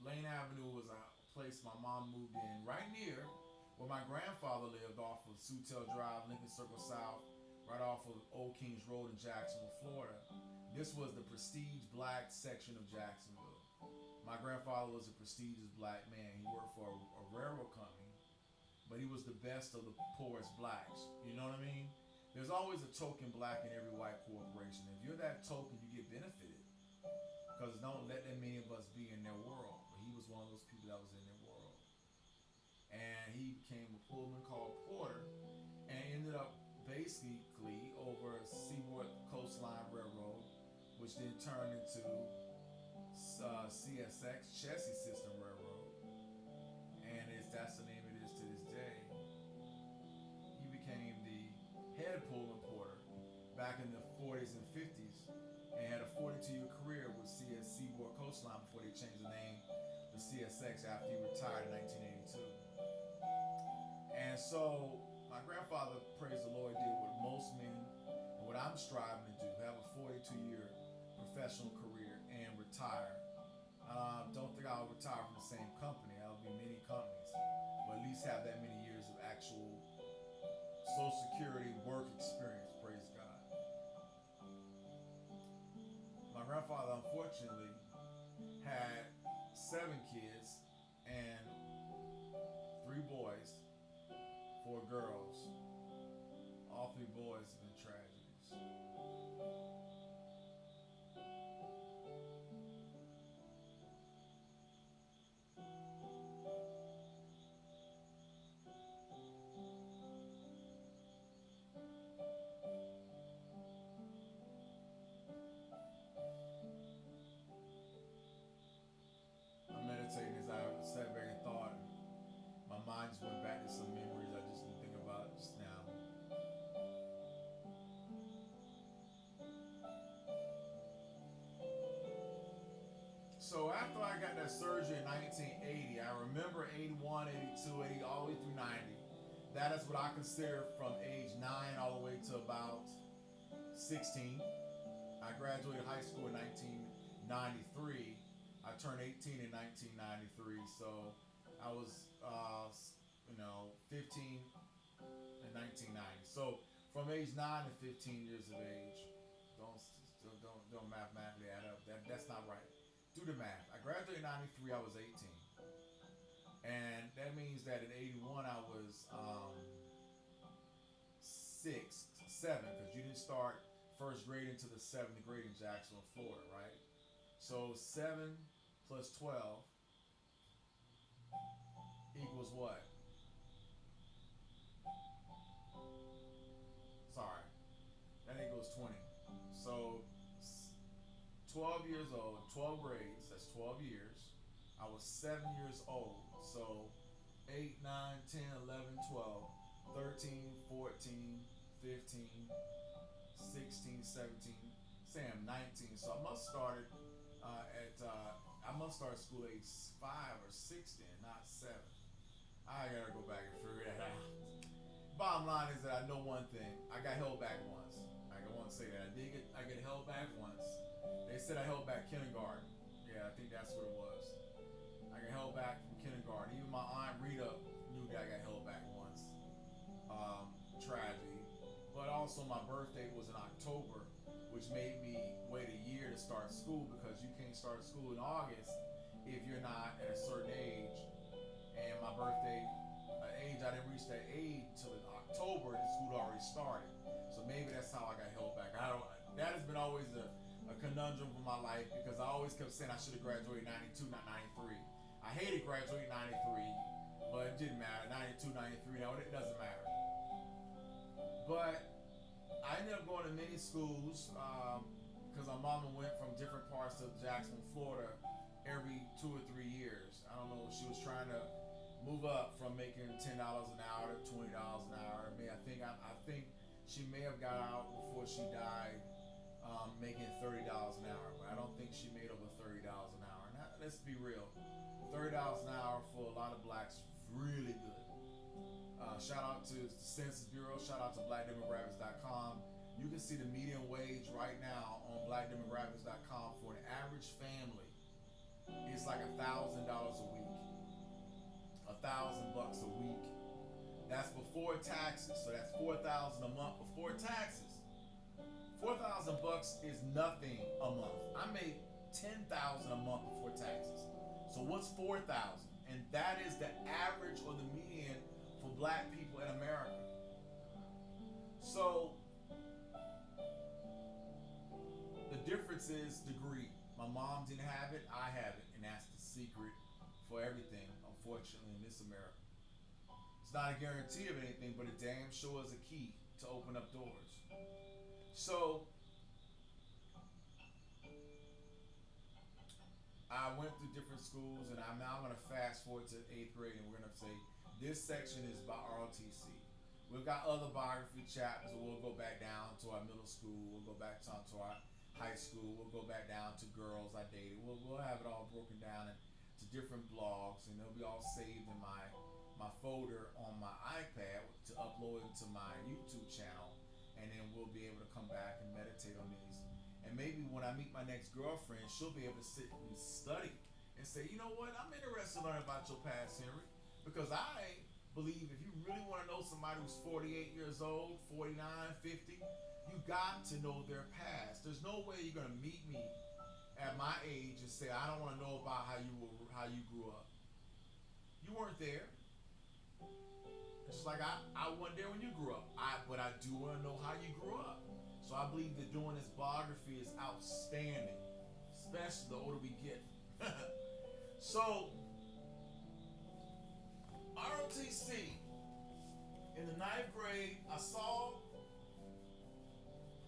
Lane Avenue was a place my mom moved in right near where my grandfather lived off of Sutel Drive, Lincoln Circle South, right off of Old Kings Road in Jacksonville, Florida. This was the prestige black section of Jacksonville. My grandfather was a prestigious black man. He worked for a railroad company, but he was the best of the poorest blacks. You know what I mean? There's always a token black in every white corporation. If you're that token, you get benefited. Because don't let that many of us be in their world. But he was one of those people that was in their world. And he became a pullman called Porter and ended up basically over Seaboard Coastline Railroad, which then turned into CSX, Chassis System Railroad. And that's the name it is to this day. He became the head pullman porter back in the 40s and 50s and had a 42-year career with Seaboard Coastline before they changed the name to CSX after he retired in 1982. And so my grandfather, praise the Lord, did what most men and what I'm striving to do, have a 42-year professional career and retire. Don't think I'll retire from the same company. I'll be many companies, but at least have that many years of actual Social Security work experience, praise God. My grandfather, unfortunately, had 7 kids and 3 boys, 4 girls. All 3 boys have been tragedies. I'm meditating as I sat back and thought. My mind just went back to some memories I just didn't think about just now. So after I got that surgery in 1980, I remember 81, 82, 80, all the way through 90. That is what I consider from age 9 all the way to about 16. I graduated high school in 1993. I turned 18 in 1993, so I was, 15 in 1990. So from age 9 to 15 years of age, don't mathematically add up. That's not right. Do the math. I graduated in 93. I was 18, and that means that in 81 I was 7, because you didn't start first grade into the 7th grade in Jacksonville, Florida, right? So 7 plus 12 equals what? Sorry, that equals 20. So 12 years old, 12 grades, that's 12 years. I was 7 years old. So 8, 9, 10, 11, 12, 13, 14, 15, 16, 17, say I'm 19. So I must started start school age 5 or 6 then, not 7. I gotta go back and figure that out. Bottom line is that I know one thing. I got held back once. I want to say that. I get held back once. They said I held back kindergarten. Yeah, I think that's what it was. I got held back from kindergarten. Even my aunt Rita knew that I got held back once. Tragedy. But also my birthday was in October, which made me wait a year to start school, because you can't start school in August if you're not at a certain age. And my birthday age, I didn't reach that age until in October, the school already started. So maybe that's how I got held back. That has been always a conundrum for my life, because I always kept saying I should have graduated 92, not 93. I hated graduating 93, but it didn't matter. 92, 93, now it doesn't matter. But I ended up going to many schools, because my mama went from different parts of Jacksonville, Florida, every 2 or 3 years. I don't know. She was trying to move up from making $10 an hour to $20 an hour. I think she may have got out before she died, making $30 an hour. But I don't think she made over $30 an hour. Now, let's be real, $30 an hour for a lot of blacks is really good. Shout out to the Census Bureau. Shout out to blackdemographics.com. You can see the median wage right now on blackdemographics.com for an average family. It's like $1,000 a week. $1,000 a week. That's before taxes. So that's $4,000 a month before taxes. $4,000 is nothing a month. I made $10,000 a month before taxes. So what's 4,000? And that is the average or the median for black people in America. So the difference is degree. My mom didn't have it, I have it, and that's the secret for everything, unfortunately, in this America. It's not a guarantee of anything, but it damn sure is a key to open up doors. So I went through different schools, and I'm going to fast forward to 8th grade, and we're going to say this section is about ROTC. We've got other biography chapters, and we'll go back down to our middle school. We'll go back to our high school. We'll go back down to girls I dated. We'll have it all broken down into different blogs, and they'll be all saved in my folder on my iPad to upload into my YouTube channel, and then we'll be able to come back and meditate on these. And maybe when I meet my next girlfriend, she'll be able to sit and study and say, you know what, I'm interested in learning about your past, Henry. Because I believe if you really want to know somebody who's 48 years old, 49, 50, you got to know their past. There's no way you're going to meet me at my age and say, I don't want to know about how you grew up. You weren't there. Just like I wasn't there when you grew up. But I do want to know how you grew up. So I believe that doing this biography is outstanding, especially the older we get. So, ROTC, in the 9th grade, I saw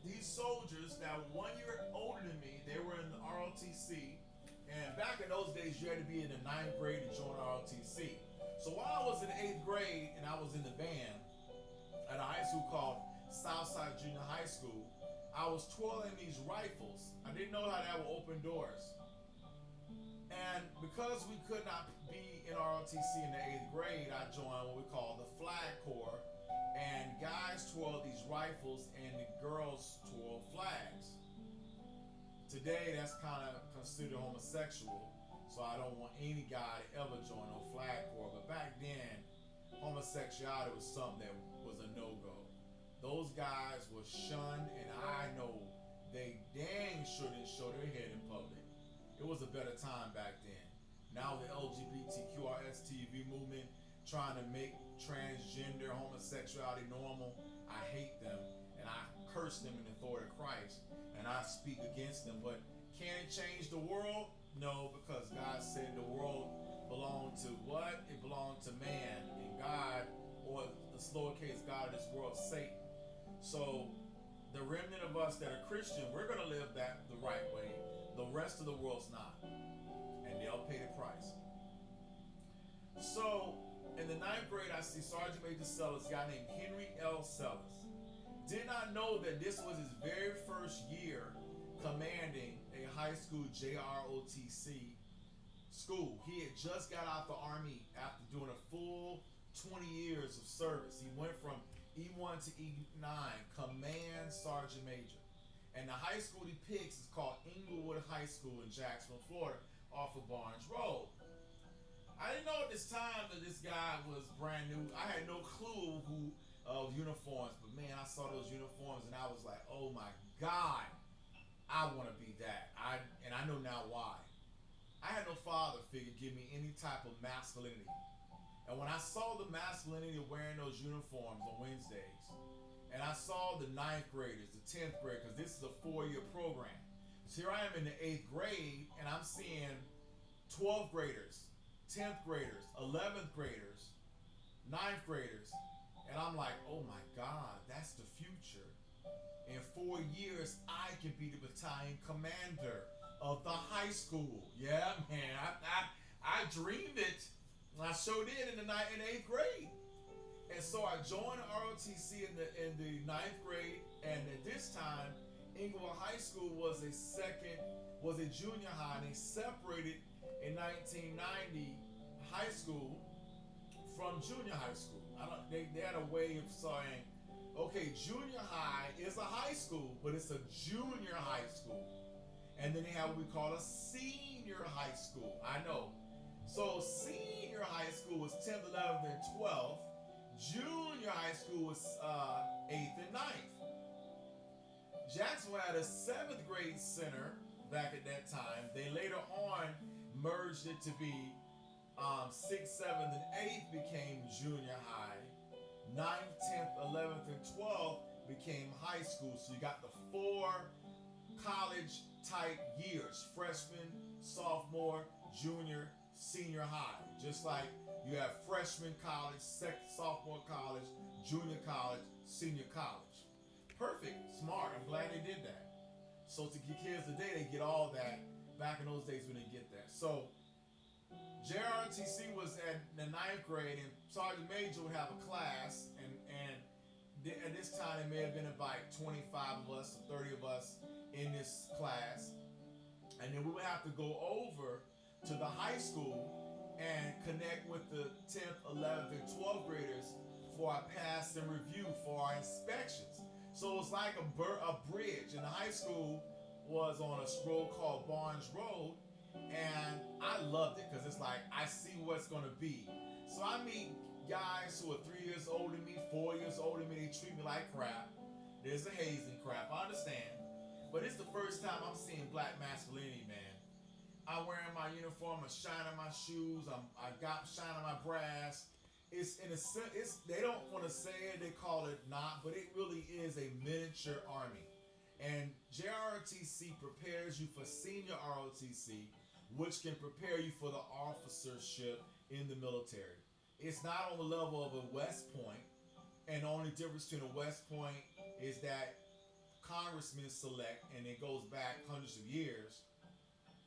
these soldiers that were 1 year older than me. They were in the ROTC, and back in those days, you had to be in the 9th grade to join ROTC. So while I was in 8th grade and I was in the band at a high school called Southside Junior High School, I was twirling these rifles. I didn't know how that would open doors. And because we could not be in ROTC in the 8th grade, I joined what we call the Flag Corps. And guys twirl these rifles and the girls twirl flags. Today, that's kind of considered homosexual. So I don't want any guy to ever join no Flag Corps. But back then, homosexuality was something that was a no-go. Those guys were shunned, and I know they dang sure didn't show their head in public. It was a better time back then. Now the LGBTQRSTV movement trying to make transgender homosexuality normal, I hate them, and I curse them in the authority of Christ, and I speak against them. But can it change the world? No, because God said the world belonged to what? It belonged to man, and God, or the lowercase God of this world, Satan. So the remnant of us that are Christian, we're going to live that the right way. The rest of the world's not, and they'll pay the price. So in the 9th grade, I see Sergeant Major Sellers, a guy named Henry L. Sellers. Did not know that this was his very first year commanding a high school JROTC school. He had just got out the Army after doing a full 20 years of service. He went from E1 to E9, Command Sergeant Major. And the high school he picks is called Inglewood High School in Jacksonville, Florida, off of Barnes Road. I didn't know at this time that this guy was brand new. I had no clue of uniforms, but man, I saw those uniforms and I was like, oh my God, I want to be that. And I know now why. I had no father figure give me any type of masculinity. And when I saw the masculinity of wearing those uniforms on Wednesdays, and I saw the 9th graders, the 10th grade, because this is a 4-year program. So here I am in the 8th grade, and I'm seeing 12th graders, 10th graders, 11th graders, 9th graders, and I'm like, oh my God, that's the future. In 4 years, I can be the battalion commander of the high school. Yeah, man, I dreamed it. I sure did in the eighth grade. And so I joined ROTC in the ninth grade, and at this time, Inglewood High School was a junior high, and they separated in 1990 high school from junior high school. They had a way of saying, okay, junior high is a high school, but it's a junior high school. And then they have what we call a senior high school. I know. So senior high school was 10th, 11th, and 12th. Junior high school was 8th and 9th. Jacksonville had a 7th grade center back at that time. They later on merged it to be 6th, 7th, and 8th became junior high. 9th, 10th, 11th, and 12th became high school. So you got the 4 college type years: freshman, sophomore, junior, senior high. Just like you have freshman college, sophomore college, junior college, senior college. Perfect, smart. I'm glad they did that. So to get kids today, they get all that. Back in those days, we didn't get that. So JROTC was at the 9th grade, and Sergeant Major would have a class, and at this time it may have been about 25 of us or 30 of us in this class, and then we would have to go over to the high school and connect with the 10th, 11th, and 12th graders for our pass and review for our inspections. So it was like a bridge, and the high school was on a road called Barnes Road, and I loved it because it's like I see what's going to be. So I meet guys who are 3 years older than me, 4 years older than me. They treat me like crap. There's a hazing crap, I understand. But it's the first time I'm seeing black masculinity, man. I'm wearing my uniform, I'm shining my shoes, I got shining my brass. It's in a sense, they don't want to say it, they call it not, but it really is a miniature army. And JROTC prepares you for senior ROTC, which can prepare you for the officership in the military. It's not on the level of a West Point, and the only difference between a West Point is that congressmen select, and it goes back hundreds of years.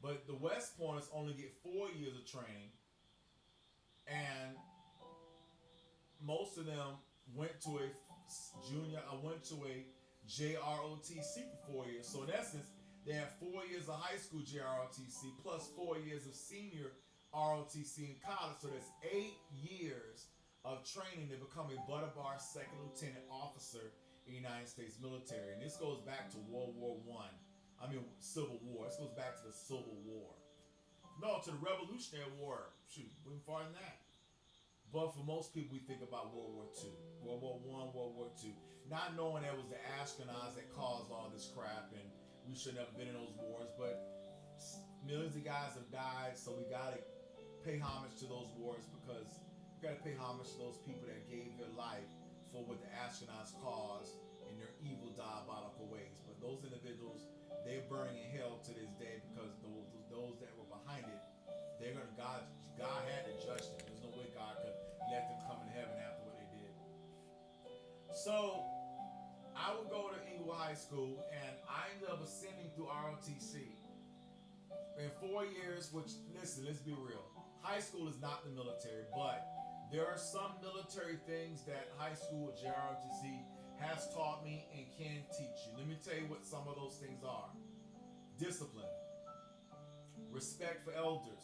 But the West Pointers only get 4 years of training, and most of them went to a JROTC for 4 years. So in essence, they have 4 years of high school JROTC plus 4 years of senior ROTC in college. So that's 8 years of training to become a butter bar second lieutenant officer in the United States military. And this goes back to World War Civil War. This goes back to the Civil War. No, to the Revolutionary War. Shoot, we went farther than that. But for most people, we think about World War II. World War I, World War II. Not knowing that it was the Ashkenaz that caused all this crap, and we shouldn't have been in those wars. But millions of guys have died, so we got to pay homage to those wars, because we got to pay homage to those people that gave their life for what the Ashkenaz caused in their evil, diabolical ways. But those individuals, they're burning in hell to this day, because those that were behind it, they're gonna God had to judge them. There's no way God could let them come in heaven after what they did. So I would go to Inglewood High School, and I ended up ascending through ROTC. In 4 years, which, listen, let's be real. High school is not the military, but there are some military things that high school JROTC has taught me and can teach you. Let me tell you what some of those things are. Discipline. Respect for elders.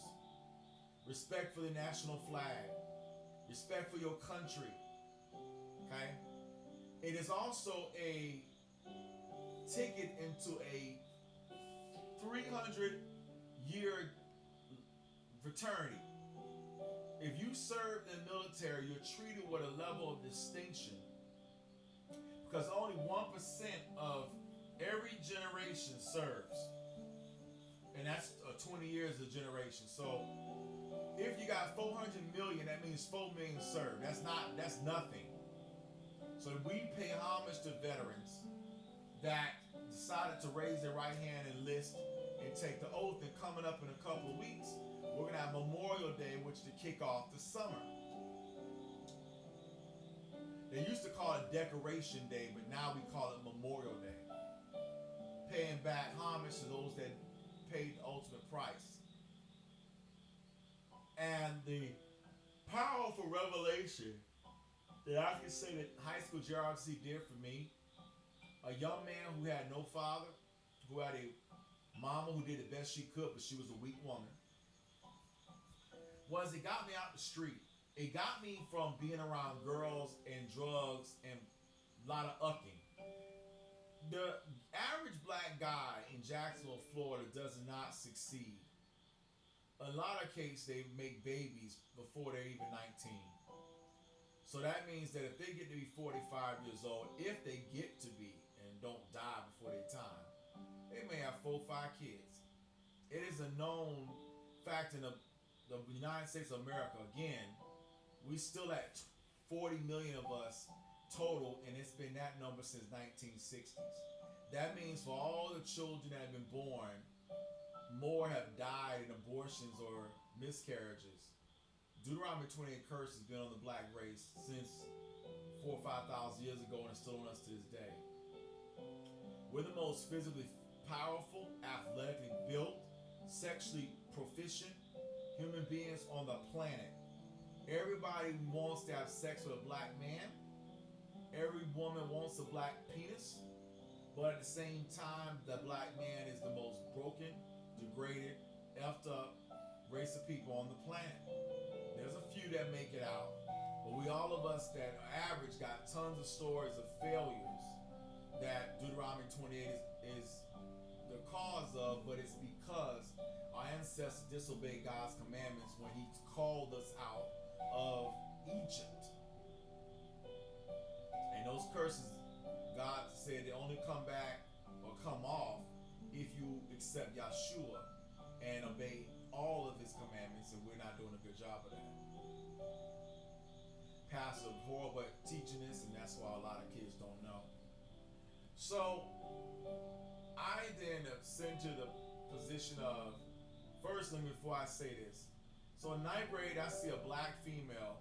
Respect for the national flag. Respect for your country. Okay? It is also a ticket into a 300-year fraternity. If you serve in the military, you're treated with a level of distinction, because only 1% of every generation serves. And that's 20 years of generation. So if you got 400 million, that means 4 million served. That's nothing. So we pay homage to veterans that decided to raise their right hand and enlist and take the oath. And coming up in a couple of weeks, we're going to have Memorial Day, which to kick off the summer. They used to call it Decoration Day, but now we call it Memorial Day. Paying back homage to those that paid the ultimate price. And the powerful revelation that I can say that high school JROTC did for me, a young man who had no father, who had a mama who did the best she could, but she was a weak woman, was it got me out the street. It got me from being around girls and drugs and a lot of ucking. The average black guy in Jacksonville, Florida does not succeed. In a lot of cases, they make babies before they're even 19. So that means that if they get to be 45 years old, if they get to be and don't die before their time, they may have 4 or 5 kids. It is a known fact in the United States of America. Again, we still at 40 million of us total, and it's been that number since 1960s. That means for all the children that have been born, more have died in abortions or miscarriages. Deuteronomy 28 curse has been on the black race since 4,000 or 5,000 years ago, and it's still on us to this day. We're the most physically powerful, athletically built, sexually proficient human beings on the planet. Everybody wants to have sex with a black man. Every woman wants a black penis. But at the same time, the black man is the most broken, degraded, effed up race of people on the planet. There's a few that make it out. But we, all of us that are average, got tons of stories of failures that Deuteronomy 28 is the cause of, but it's because our ancestors disobeyed God's commandments when He called us out of Egypt. And those curses, God said, they only come back or come off if you accept Yeshua and obey all of His commandments, and we're not doing a good job of that. Pastor horrible at teaching this, and that's why a lot of kids don't know. So I then ascend to the position of, firstly, before I say this, so in 9th grade I see a black female,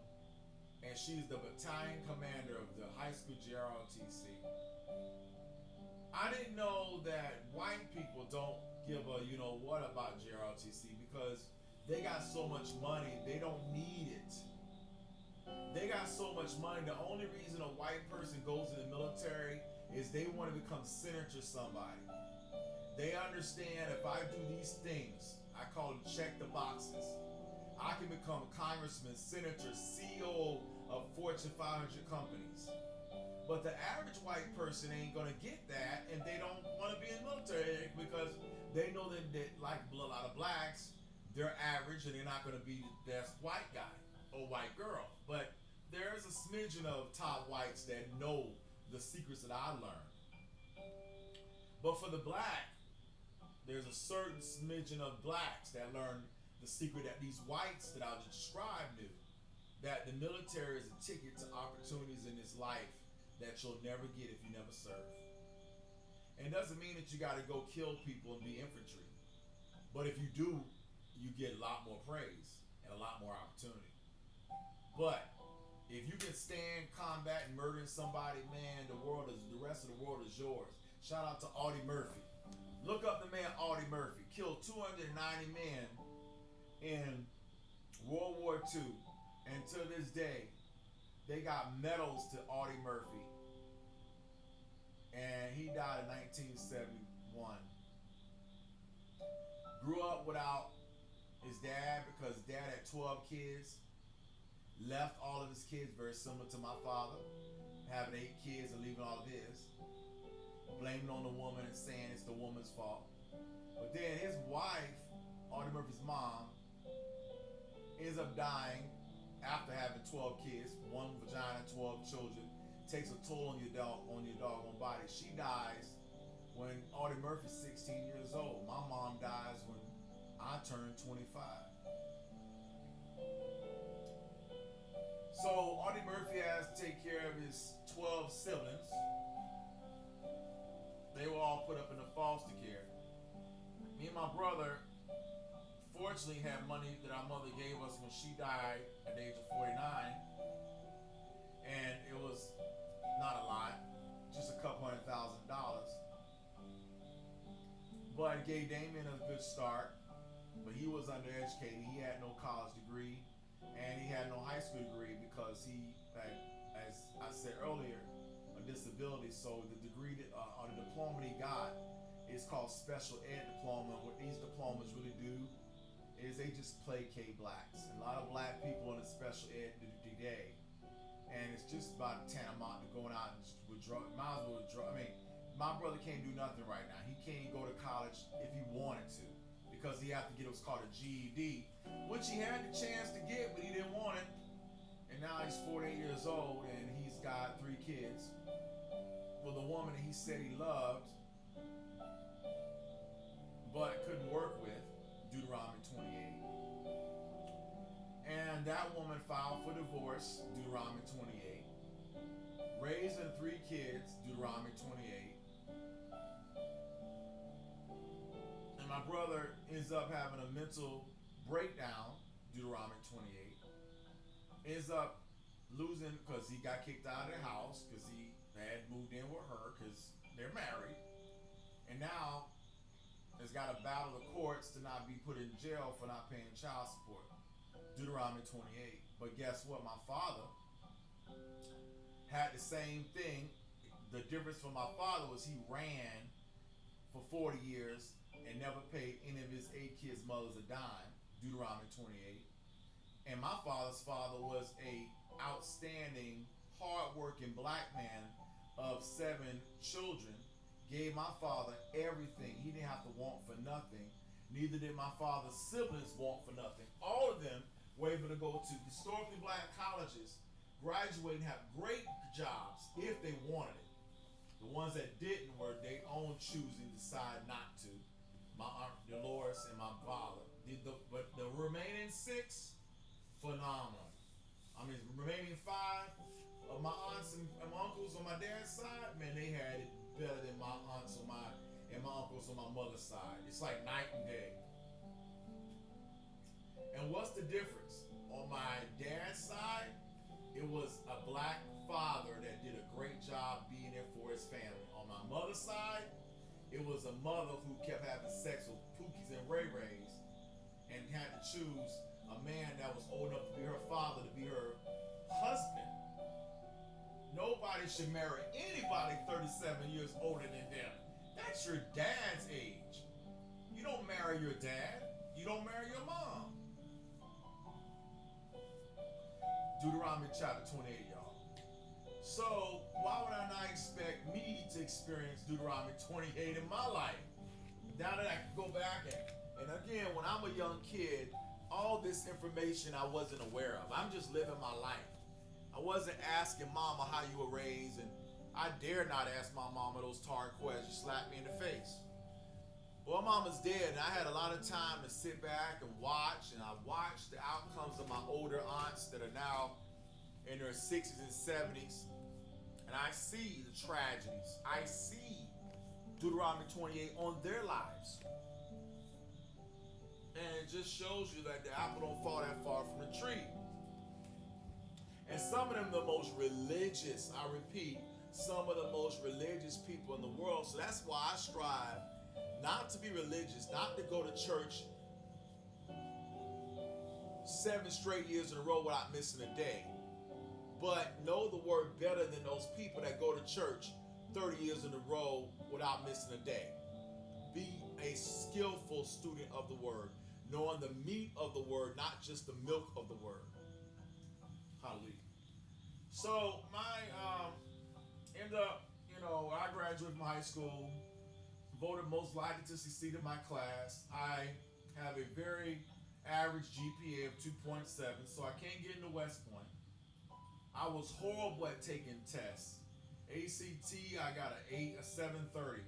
and she's the battalion commander of the high school JROTC. I didn't know that white people don't give a you know what about JROTC because they got so much money, they don't need it. They got so much money. The only reason a white person goes in the military is they want to become senator somebody. They understand if I do these things, I call them check the boxes, I can become a congressman, senator, CEO of Fortune 500 companies. But the average white person ain't gonna get that, and they don't want to be in the military because they know that like a lot of blacks, they're average and they're not gonna be the best white guy or white girl. But there's a smidgen of top whites that know the secrets that I learned. But for the black, there's a certain smidgen of blacks that learn the secret that these whites that I just described knew. That the military is a ticket to opportunities in this life that you'll never get if you never serve. And it doesn't mean that you got to go kill people and be infantry. But if you do, you get a lot more praise and a lot more opportunity. But if you can stand combat and murdering somebody, man, the rest of the world is yours. Shout out to Audie Murphy. Look up the man Audie Murphy. Killed 290 men in World War II. And to this day, they got medals to Audie Murphy. And he died in 1971. Grew up without his dad because his dad had 12 kids. Left all of his kids, very similar to my father, having 8 kids and leaving all of his. Blaming on the woman and saying it's the woman's fault. But then his wife, Audie Murphy's mom, ends up dying after having 12 kids, 1 vagina, 12 children. Takes a toll on your doggone body. She dies when Audie Murphy's 16 years old. My mom dies when I turned 25. So Audie Murphy has to take care of his 12 siblings. They were all put up in the foster care. Me and my brother fortunately had money that our mother gave us when she died at the age of 49. And it was not a lot, just a couple $100,000. But God gave Damien a good start, but he was undereducated. He had no college degree, and he had no high school degree because he had, as I said earlier, a disability. So the degree or the diploma he got is called special ed diploma. What these diplomas really do is they just placate blacks. And a lot of black people in the special ed today, and it's just about tantamount to going out and withdraw. Might as well withdraw. I mean, my brother can't do nothing right now. He can't go to college if he wanted to because he had to get what's called a GED, which he had the chance to get, but he didn't want it. And now he's 48 years old and he's got 3 kids with a woman that he said he loved, but couldn't work with, Deuteronomy 28. And that woman filed for divorce, Deuteronomy 28. Raising 3 kids, Deuteronomy 28. And my brother ends up having a mental breakdown, Deuteronomy 28. Ends up losing because he got kicked out of the house because he had moved in with her because they're married. And now has got to battle the courts to not be put in jail for not paying child support. Deuteronomy 28. But guess what? My father had the same thing. The difference for my father was he ran for 40 years and never paid any of his 8 kids' mothers a dime. Deuteronomy 28. And my father's father was a outstanding, hard-working black man of 7 children. Gave my father everything. He didn't have to want for nothing. Neither did my father's siblings want for nothing. All of them were able to go to historically black colleges, graduate, and have great jobs if they wanted it. The ones that didn't were their own choosing, decide not to. My aunt Dolores and my father. But the remaining 6, phenomenal. I mean, the remaining 5 of my aunts and my uncles on my dad's side, man, they had it better than my aunts and my uncles on my mother's side. It's like night and day. And what's the difference? On my dad's side, it was a black father that did a great job being there for his family. On my mother's side, it was a mother who kept having sex with Pookies and Ray Rays and had to choose a man that was old enough to be her father to be her husband. Nobody should marry anybody 37 years older than them. That's your dad's age. You don't marry your dad. You don't marry your mom. Deuteronomy chapter 28, y'all. So why would I not expect me to experience Deuteronomy 28 in my life? Now that I can go back and again, when I'm a young kid, all this information I wasn't aware of. I'm just living my life. I wasn't asking mama how you were raised, and I dare not ask my mama those hard questions. Slap me in the face. Well, mama's dead, and I had a lot of time to sit back and watch, and I watched the outcomes of my older aunts that are now in their 60s and 70s, and I see the tragedies. I see Deuteronomy 28 on their lives. And it just shows you that the apple don't fall that far from the tree. And some of them the most religious, I repeat, some of the most religious people in the world. So that's why I strive not to be religious, not to go to church 7 straight years in a row without missing a day. But know the word better than those people that go to church 30 years in a row without missing a day. Be a skillful student of the word, knowing the meat of the word, not just the milk of the word. Hallelujah. So I graduated from high school, voted most likely to succeed in my class. I have a very average GPA of 2.7, so I can't get into West Point. I was horrible at taking tests. ACT, I got a 730.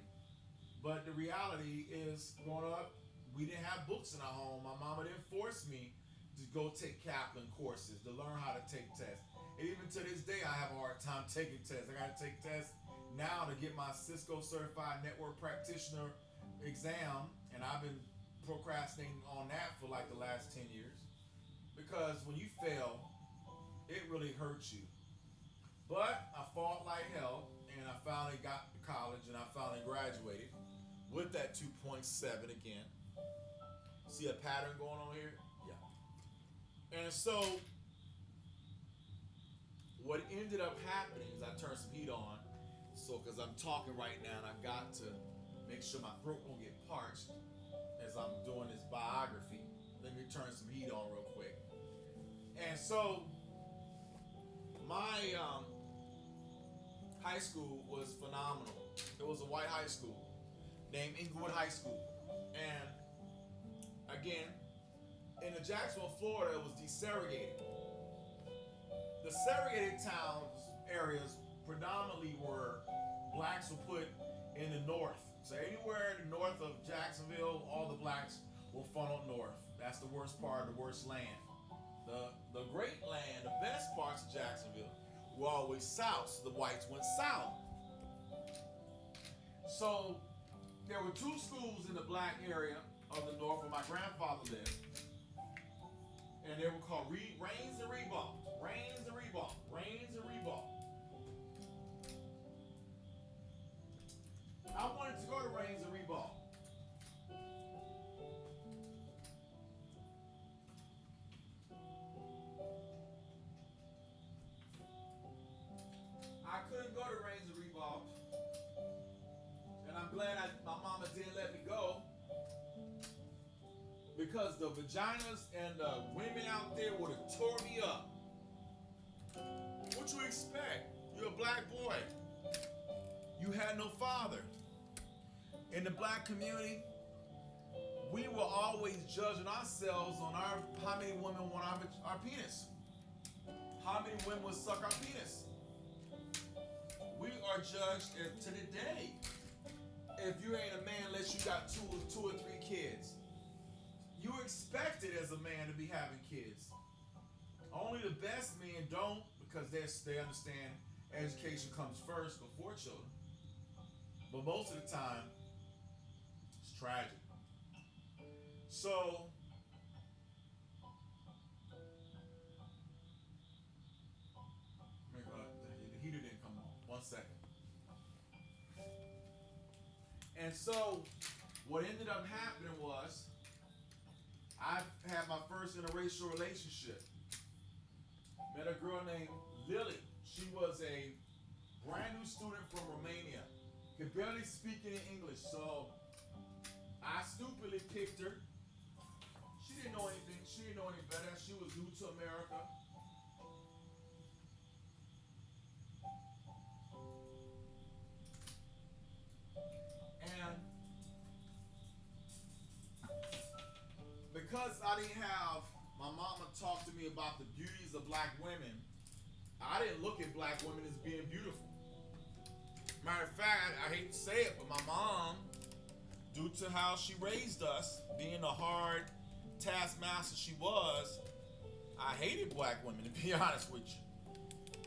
But the reality is, growing up, we didn't have books in our home. My mama didn't force me to go take Kaplan courses, to learn how to take tests. And even to this day, I have a hard time taking tests. I got to take tests now to get my Cisco Certified Network Practitioner exam, and I've been procrastinating on that for like the last 10 years. Because when you fail, it really hurts you. But I fought like hell, and I finally got to college, and I finally graduated. with that 2.7 again. See a pattern going on here? Yeah. And so what ended up happening is I turned some heat on. So, because I'm talking right now and I've got to make sure my throat won't get parched as I'm doing this biography. Let me turn some heat on real quick. And so my high school was phenomenal. It was a white high school named Inglewood High School. And again, in the Jacksonville, Florida, it was desegregated. The segregated towns, areas, predominantly were blacks were put in the north. So anywhere north of Jacksonville, all the blacks were funneled north. That's the worst part, the worst land. The great land, the best parts of Jacksonville were always south. So the whites went south. So there were two schools in the black area of the north where my grandfather lived. And they were called Rains and Reebok. Rains and Reebok. Rains and Reebok. I wanted to go to Rains and Reebok. I couldn't go to Rains and Reebok. And I'm glad my mama didn't let me go. Because the vaginas and the women out there would have tore me up. What you expect? You're a black boy. You had no father. In the black community, we were always judging ourselves on how many women want our penis. How many women would suck our penis. We are judged to the day. If you ain't a man unless you got two or three kids. You expected as a man to be having kids. Only the best men don't, because they understand education comes first before children. But most of the time, it's tragic. So, the heater didn't come on. 1 second. And so, what ended up happening was, I had my first interracial relationship. Met a girl named Lily. She was a brand new student from Romania. Could barely speak any English, so I stupidly picked her. She didn't know anything. She didn't know any better. She was new to America. And because I didn't have my mama talk to me about the beauties of black women, I didn't look at black women as being beautiful. Matter of fact, I hate to say it, but my mom, due to how she raised us, being a hard taskmaster she was, I hated black women, to be honest with you.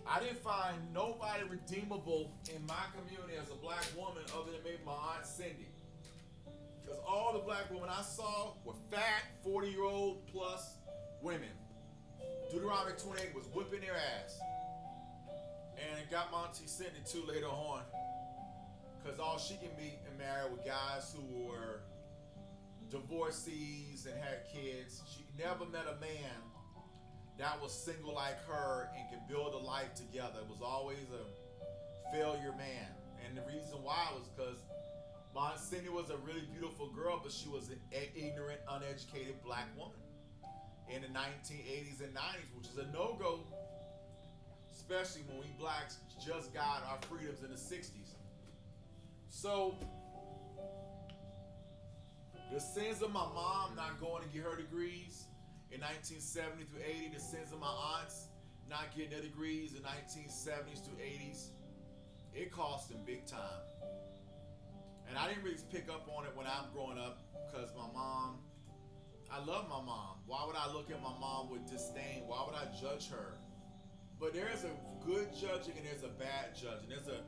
I didn't find nobody redeemable in my community as a black woman other than maybe my Aunt Cindy. Because all the black women I saw were fat, 40-year-old plus women. Deuteronomy 28 was whipping their ass. And it got my Auntie Cindy too later on. Because all she can be and marry with guys who were divorcees and had kids. She never met a man that was single like her and could build a life together. It was always a failure man. And the reason why was because my Aunt Cindy was a really beautiful girl, but she was an ignorant, uneducated black woman in the 1980s and 90s, which is a no-go, especially when we blacks just got our freedoms in the 60s. So, the sins of my mom not going to get her degrees in 1970 through 80, the sins of my aunts not getting their degrees in 1970s through 80s, it cost them big time. And I didn't really pick up on it when I'm growing up because my mom, I love my mom. Why would I look at my mom with disdain? Why would I judge her? But there's a good judging and there's a bad judging. There's a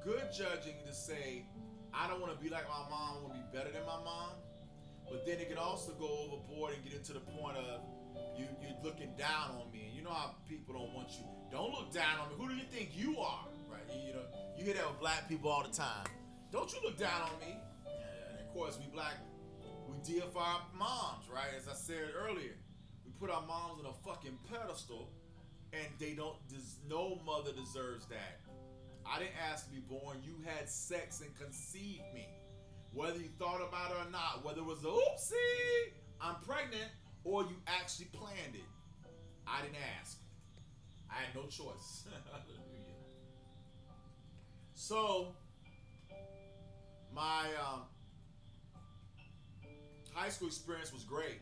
good judging to say, I don't want to be like my mom, I want to be better than my mom. But then it can also go overboard and get into the point of you're looking down on me. And you know how people don't want you. Don't look down on me. Who do you think you are? Right? You know, you hear that with black people all the time. Don't you look down on me. course, we black, we deify our moms, right? As I said earlier, we put our moms on a fucking pedestal, and they don't. No mother deserves that. I didn't ask to be born. You had sex and conceived me, whether you thought about it or not. Whether it was a oopsie, I'm pregnant, or you actually planned it. I didn't ask. I had no choice. So, my high school experience was great.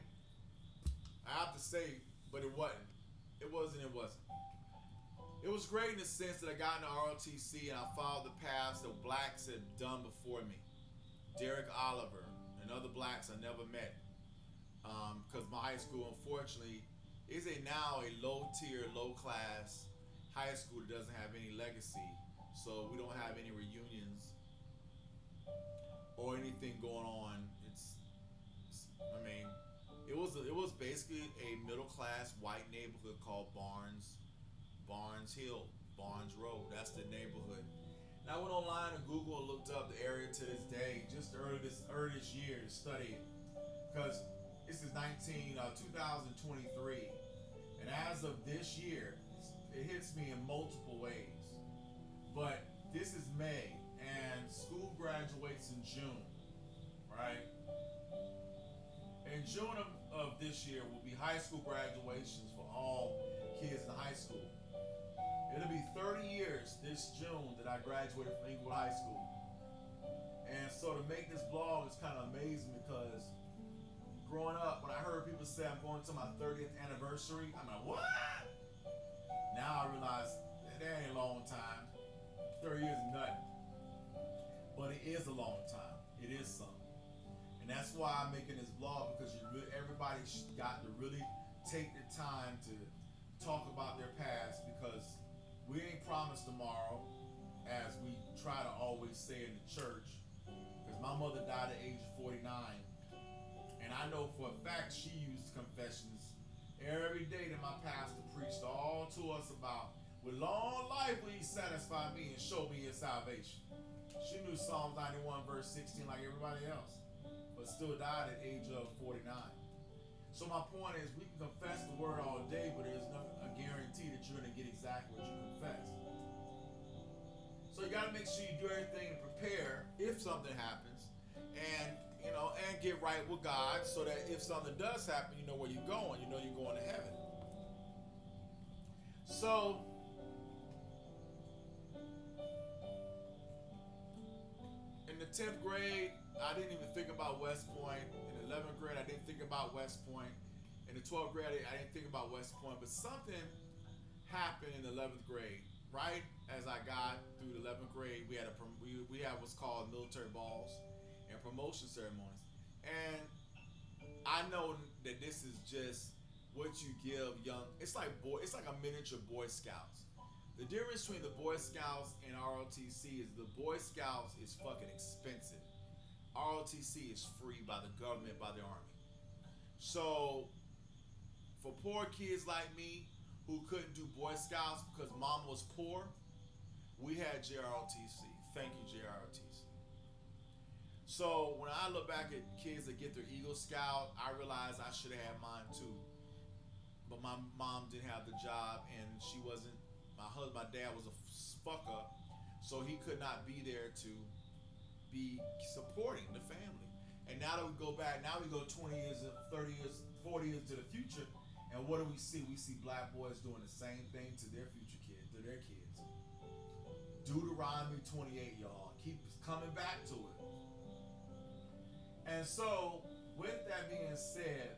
I have to say, but it wasn't. It wasn't. It wasn't. It was great in the sense that I got into ROTC and I followed the paths that blacks had done before me. Derek Oliver and other blacks I never met. Because my high school, unfortunately, is now a low-tier, low-class high school that doesn't have any legacy. So we don't have any reunions or anything going on. It was basically a middle-class white neighborhood called Barnes Hill, Barnes Road. That's the neighborhood. And I went online and Google and looked up the area to this day, just early this year to study it, because this is 2023, and as of this year, it hits me in multiple ways. But this is May, and school graduates in June, right? In June of this year will be high school graduations for all kids in high school. It'll be 30 years this June that I graduated from Inglewood High School. And so to make this blog is kind of amazing because growing up, when I heard people say I'm going to my 30th anniversary, I'm like, what? Now I realize that ain't a long time. 30 years is nothing. But it is a long time. It is something. And that's why I'm making this blog, because everybody got to really take the time to talk about their past, because we ain't promised tomorrow, as we try to always say in the church. Because my mother died at age 49, and I know for a fact she used confessions every day that my pastor preached all to us about. With long life will he satisfy me and show me his salvation. She knew Psalms 91 verse 16 like everybody else, but still died at age of 49. So my point is, we can confess the word all day, but there's no a guarantee that you're going to get exactly what you confess. So you got to make sure you do everything to prepare if something happens, and get right with God, so that if something does happen, you know where you're going. You know you're going to heaven. So in the 10th grade, I didn't even think about West Point. In the 11th grade, I didn't think about West Point. In the 12th grade, I didn't think about West Point. But something happened in the 11th grade. Right as I got through the 11th grade, we had what's called military balls and promotion ceremonies. And I know that this is just what you give young. It's like a miniature Boy Scouts. The difference between the Boy Scouts and ROTC is the Boy Scouts is fucking expensive. ROTC is free by the government, by the army. So for poor kids like me who couldn't do Boy Scouts because mom was poor, we had JROTC. Thank you, JROTC. So when I look back at kids that get their Eagle Scout, I realize I should have had mine too. But my mom didn't have the job, and she wasn't. My dad was a fuck up, so he could not be there to be supporting the family. And now that we go back, now we go 20 years, 30 years, 40 years to the future, and what do we see? We see black boys doing the same thing to their future kids, to their kids. Deuteronomy 28, y'all. Keep coming back to it. And so, with that being said,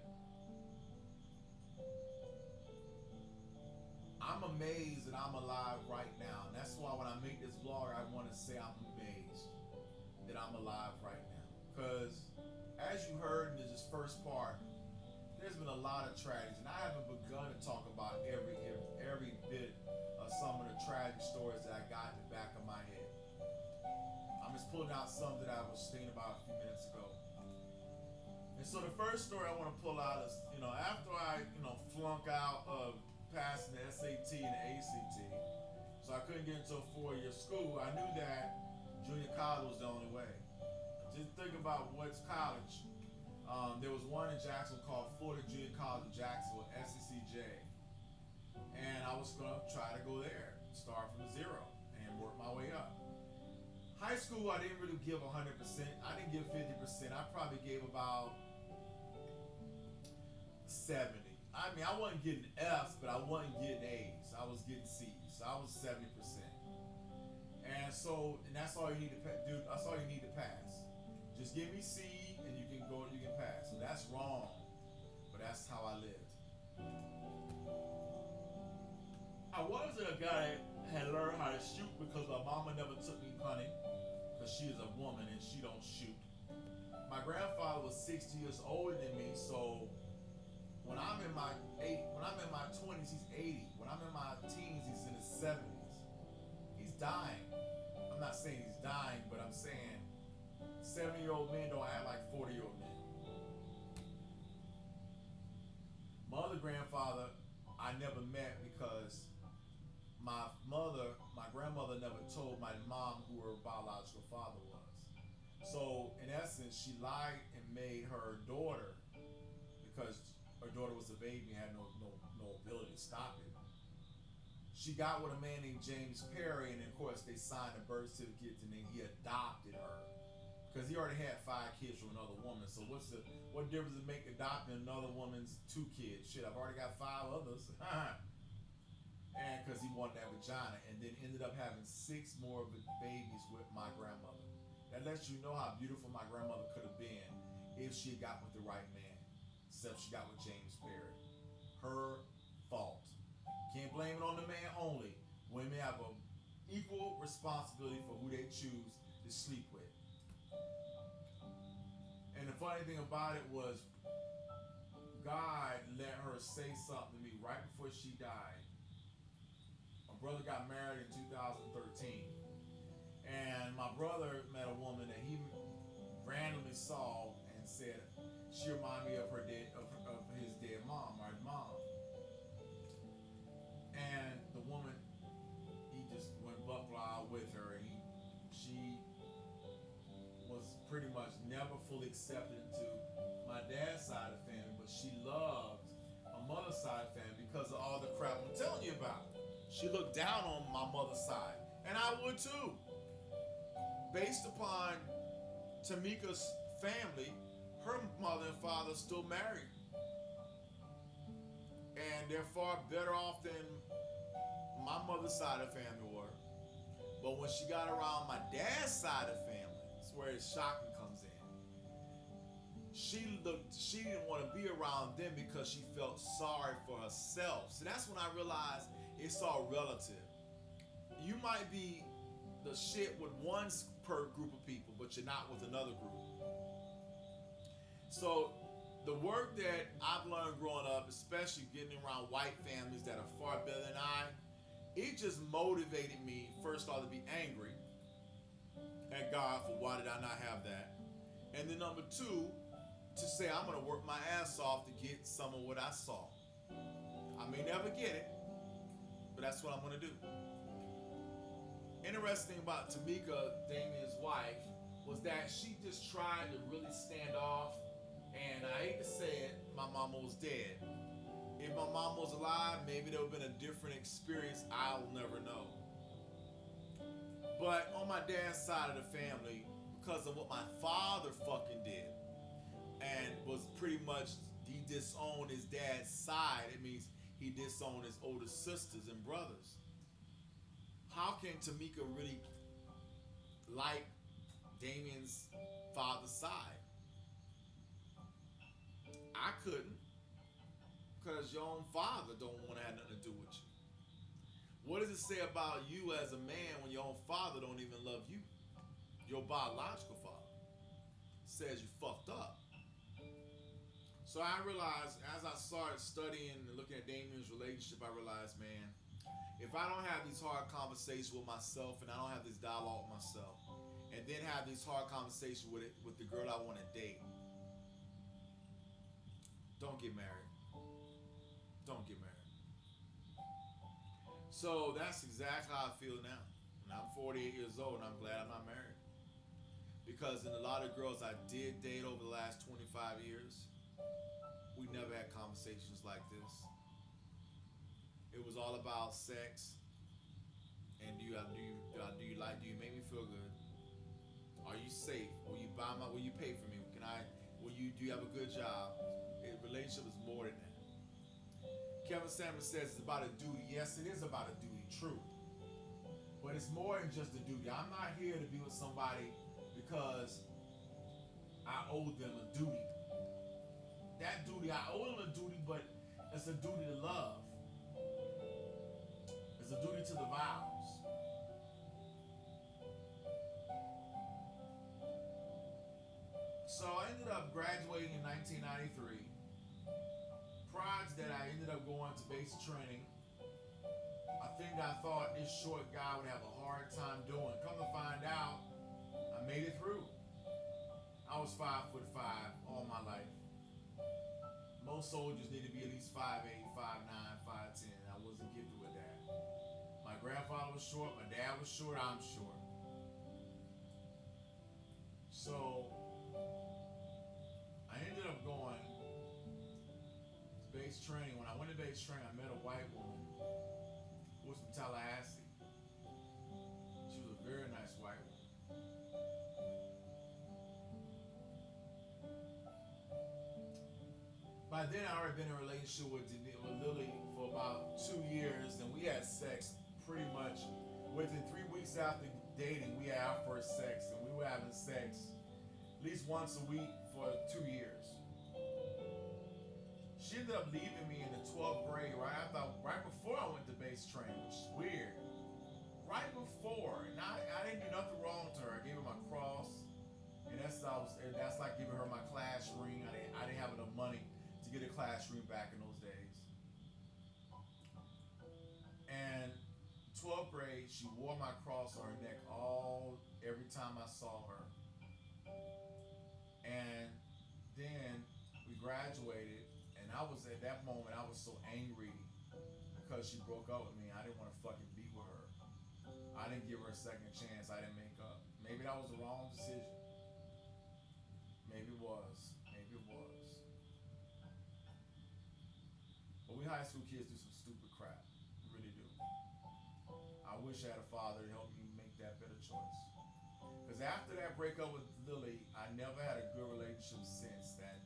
I'm amazed that I'm alive right now. And that's why when I make this blog, I want to say I'm amazed that I'm alive right now. Because as you heard in this first part, there's been a lot of tragedies. And I haven't begun to talk about every bit of some of the tragic stories that I got in the back of my head. I'm just pulling out some that I was thinking about a few minutes ago. And so the first story I want to pull out is, after I, flunk out of passing the SAT and the ACT, so I couldn't get into a 4-year school, I knew that junior college was the only way. I just think about what's college. There was one in Jacksonville called Florida Junior College in Jacksonville, FCCJ. And I was going to try to go there, start from zero, and work my way up. High school, I didn't really give 100%. I didn't give 50%. I probably gave about 70. I mean, I wasn't getting F's, but I wasn't getting A's. I was getting C's. So I was 70%. And that's all you need to do. That's all you need to pass. Just give me C, and you can go. You can pass. So that's wrong, but that's how I lived. I wasn't a guy that had learned how to shoot because my mama never took me hunting, because she is a woman and she don't shoot. My grandfather was 60 years older than me, so when I'm in my 20s, he's 80. When I'm in my teens, he's in his 70s. He's dying. I'm not saying he's dying, but I'm saying 70-year-old men don't act like 40-year-old men. My other grandfather, I never met because my grandmother never told my mom who her biological father was. So in essence, she lied and made her daughter, because her daughter was a baby and had no ability to stop it. She got with a man named James Perry, and of course they signed a birth certificate, and then he adopted her because he already had 5 kids from another woman. So what difference does it make adopting another woman's 2 kids? Shit, I've already got 5 others. And because he wanted that vagina, and then ended up having 6 more babies with my grandmother. That lets you know how beautiful my grandmother could have been if she had got with the right man. Except she got with James Perry. Her fault. Can't blame it on the man only. Women have an equal responsibility for who they choose to sleep with. And the funny thing about it was, God let her say something to me right before she died. My brother got married in 2013. And my brother met a woman that he randomly saw and said she reminded me of his dead mom, my mom. And the woman, he just went buck wild with her, and she was pretty much never fully accepted into my dad's side of the family, but she loved my mother's side of the family because of all the crap I'm telling you about. She looked down on my mother's side, and I would too. Based upon Tamika's family, her mother and father still married, and they're far better off than my mother's side of the family were. But when she got around my dad's side of the family, that's where the shocking comes in. She didn't want to be around them because she felt sorry for herself. So that's when I realized it's all relative. You might be the shit with one per group of people, but you're not with another group. So the work that I've learned growing up, especially getting around white families that are far better than I, it just motivated me, first of all, to be angry at God for why did I not have that. And then number 2, to say I'm going to work my ass off to get some of what I saw. I may never get it, but that's what I'm going to do. Interesting about Tamika, Damien's wife, was that she just tried to really stand off. And I hate to say it, my mama was dead. If my mama was alive, maybe there would have been a different experience. I'll never know. But on my dad's side of the family, because of what my father fucking did, and was pretty much, he disowned his dad's side. It means he disowned his older sisters and brothers. How can Tamika really like Damien's father's side? I couldn't, because your own father don't want to have nothing to do with you. What does it say about you as a man when your own father don't even love you? Your biological father says you fucked up. So I realized, as I started studying and looking at Damien's relationship, I realized, man, if I don't have these hard conversations with myself, and I don't have this dialogue with myself, and then have these hard conversations with the girl I want to date, don't get married. Don't get married. So that's exactly how I feel now. And I'm 48 years old, and I'm glad I'm not married. Because in a lot of girls I did date over the last 25 years, we never had conversations like this. It was all about sex and do you make me feel good? Are you safe? Will you pay for me? Do you have a good job? A relationship is more than that. Kevin Samuels says it's about a duty. Yes, it is about a duty, true. But it's more than just a duty. I'm not here to be with somebody because I owe them a duty. That duty, I owe them a duty, but it's a duty to love. It's a duty to the vows. So I ended up graduating in 1993. Prior to that, I ended up going to basic training. A thing that I thought this short guy would have a hard time doing. Come to find out, I made it through. I was 5'5" all my life. Most soldiers need to be at least 5'8", 5'9", 5'10". I wasn't gifted with that. My grandfather was short, my dad was short, I'm short. So I ended up going to base training. When I went to base training, I met a white woman who was from Tallahassee. She was a very nice white woman. By then, I already been in a relationship with Lily for about 2 years, and we had sex pretty much within 3 weeks after dating. We had our first sex, and we were having sex at least once a week for 2 years. She ended up leaving me in the 12th grade right before I went to base training, which is weird. Right before, and I didn't do nothing wrong to her. I gave her my cross, and that's like giving her my class ring. I didn't have enough money to get a class ring back in those days. And 12th grade, she wore my cross on her neck every time I saw her. And then we graduated, and at that moment I was so angry because she broke up with me. I didn't want to fucking be with her. I didn't give her a second chance. I didn't make up. Maybe that was the wrong decision. Maybe it was. But we high school kids do some stupid crap. We really do. I wish I had a father to help me make that better choice. Because after that breakup with Lily, I never had a good relationship since that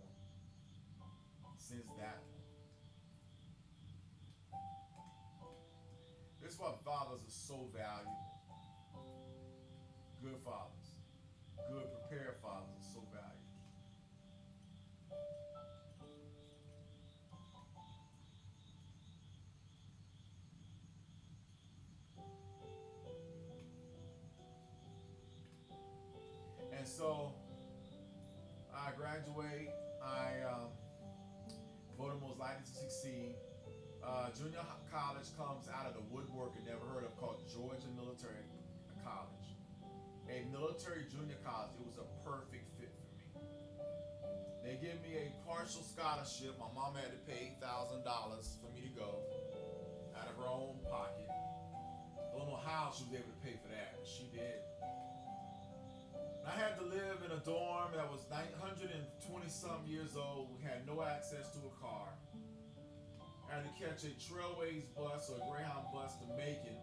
one. Since that one. This is why fathers are so valuable. Good fathers. Good prepared fathers are so valuable. And so I graduate. I voted most likely to succeed. Junior college comes out of the woodwork I never heard of, called Georgia Military College. A military junior college. It was a perfect fit for me. They give me a partial scholarship. My mom had to pay $8,000 for me to go out of her own pocket. I don't know how she was able to pay for that, but she did. I had to live in a dorm that was 920-something years old. We had no access to a car. I had to catch a Trailways bus or a Greyhound bus to Macon.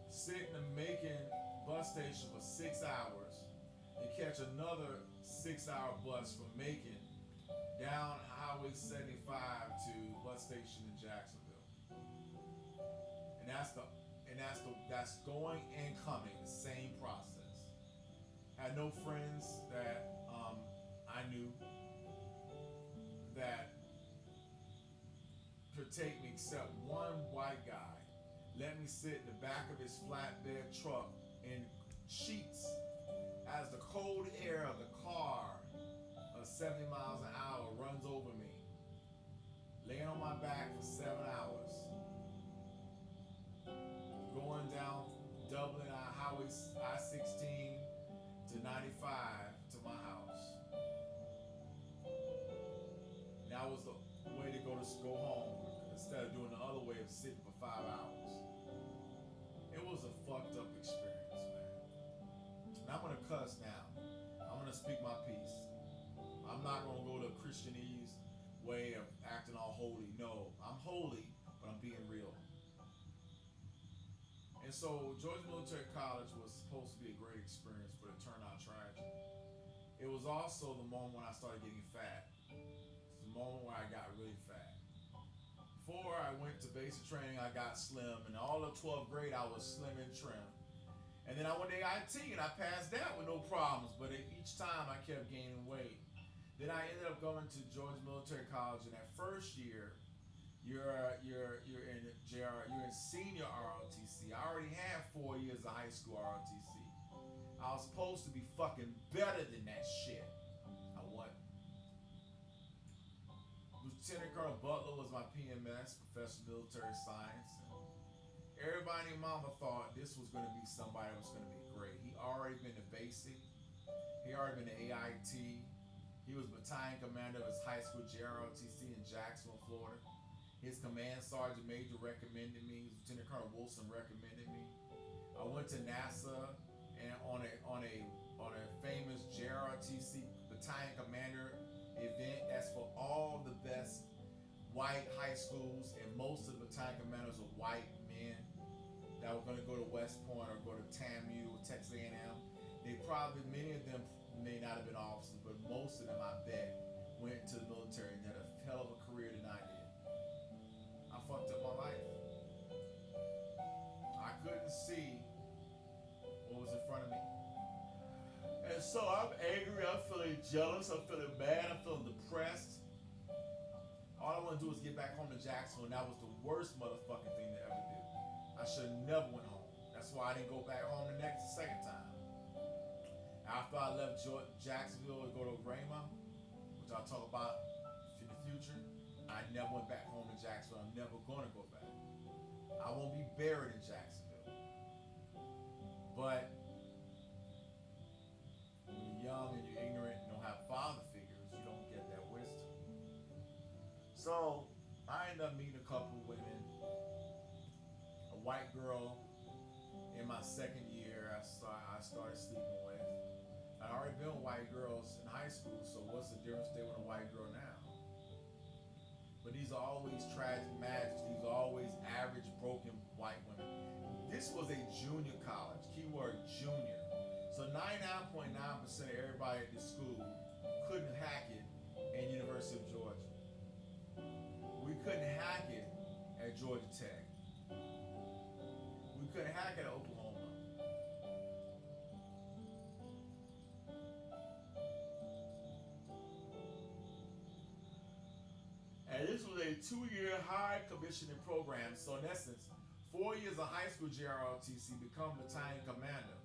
Sit in the Macon bus station for 6 hours. And catch another 6-hour bus from Macon down Highway 75 to bus station in Jacksonville. And that's going and coming, the same process. Had no friends that I knew that could take me except one white guy. Let me sit in the back of his flatbed truck in sheets as the cold air of the car of 70 miles an hour runs over me. Laying on my back for 7 hours. Going down, doubling on Highway I-16 to 95 to my house. And that was the way to go home instead of doing the other way of sitting for 5 hours. It was a fucked up experience, man. And I'm going to cuss now. I'm going to speak my piece. I'm not going to go the Christianese way of acting all holy. No, I'm holy, but I'm being real. And so Georgia Military College was supposed to be a great experience, but it turned out tragic. It was also the moment when I started getting fat. It's the moment where I got really fat. Before I went to basic training, I got slim, and all of 12th grade I was slim and trim. And then I went to IT and I passed that with no problems, but each time I kept gaining weight. Then I ended up going to Georgia Military College, and that first year, you're in you're in senior ROTC. I already had 4 years of high school ROTC. I was supposed to be fucking better than that shit. I wasn't. Lieutenant Colonel Butler was my PMS, Professor of Military Science. Everybody and mama thought this was going to be somebody that was going to be great. He already been to basic. He already been to AIT. He was battalion commander of his high school JROTC in Jacksonville, Florida. His command sergeant major recommended me. Lieutenant Colonel Wilson recommended me. I went to NASA and on a famous JROTC battalion commander event. That's for all the best white high schools, and most of the battalion commanders are white men that were going to go to West Point or go to TAMU or Texas A&M. Many of them may not have been officers, but most of them, I bet, went to the military and had a hell of a career than I did. I fucked up my life. I couldn't see what was in front of me. And so I'm angry, I'm feeling jealous, I'm feeling mad, I'm feeling depressed. All I want to do is get back home to Jacksonville, and that was the worst motherfucking thing to ever do. I should have never went home. That's why I didn't go back home the second time. After I left Jacksonville to go to Rhema, which I'll talk about in the future, I never went back home to Jacksonville. I'm never going to go back. I won't be buried in Jacksonville. But when you're young and you're ignorant and don't have father figures, you don't get that wisdom. So I ended up meeting a couple of women. A white girl in my second year I started sleeping with. I'd already been with white girls in high school, so what's the difference they with a white girl now? But these are always tragic magics. These are always average, broken white women. This was a junior college, keyword junior. So 99.9% of everybody at this school couldn't hack it at University of Georgia. We couldn't hack it at Georgia Tech. We couldn't hack it at Oklahoma. And this was a 2-year high commissioning program. So in essence, 4 years of high school JROTC, become battalion commander.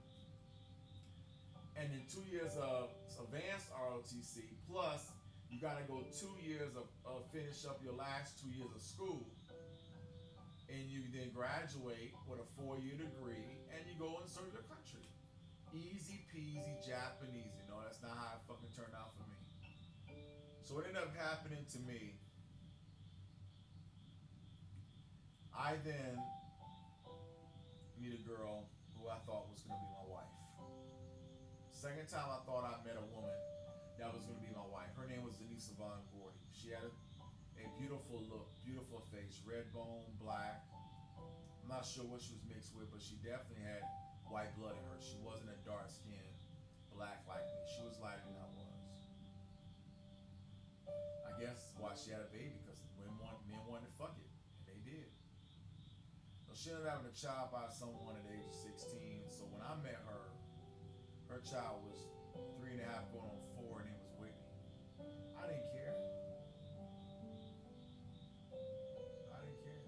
And then 2 years of advanced ROTC, plus you got to go 2 years of finish up your last 2 years of school. And you then graduate with a 4-year degree, and you go and serve your country. Easy peasy Japanese, that's not how it fucking turned out for me. So what ended up happening to me, I then meet a girl who I thought was going to be my wife. Second time I thought I met a woman that was going to be my wife. Her name was Denise Yvonne Gordy. She had a beautiful look, beautiful face, red bone, black. I'm not sure what she was mixed with, but she definitely had white blood in her. She wasn't a dark skin, black like me. She was lighter than I was. I guess why she had a baby, because men wanted to fuck it, and they did. So she ended up having a child by someone at the age of 16. So when I met her, her child was 3.5 going on 4, and it was Whitney. I didn't care. I didn't care.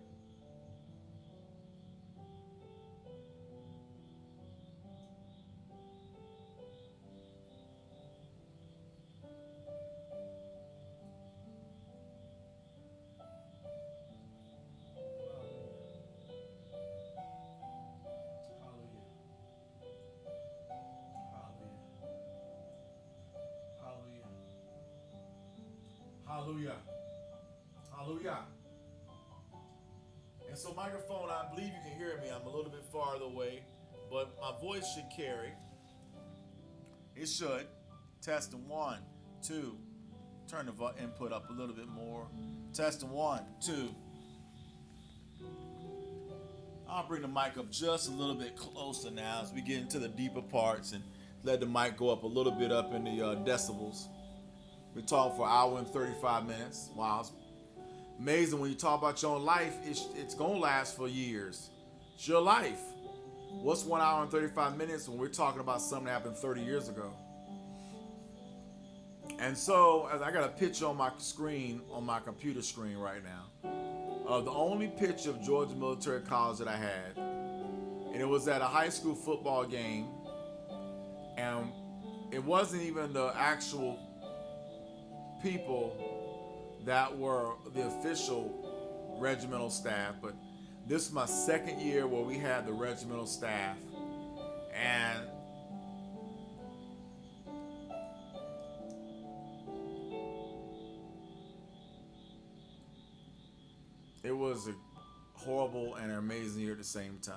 Hallelujah. Hallelujah. And so microphone, I believe you can hear me. I'm a little bit farther away, but my voice should carry. It should. Testing 1, 2. Turn the input up a little bit more. Testing 1, 2. I'll bring the mic up just a little bit closer now as we get into the deeper parts and let the mic go up a little bit up in the decibels. We talk for an hour and 35 minutes. Wow, it's amazing when you talk about your own life. It's gonna last for years. It's your life. What's 1 hour and 35 minutes when we're talking about something that happened 30 years ago? And so, as I got a picture on my screen, on my computer screen right now, of the only picture of Georgia Military College that I had, and it was at a high school football game, and it wasn't even the actual people that were the official regimental staff, but this is my second year where we had the regimental staff, and it was a horrible and an amazing year at the same time.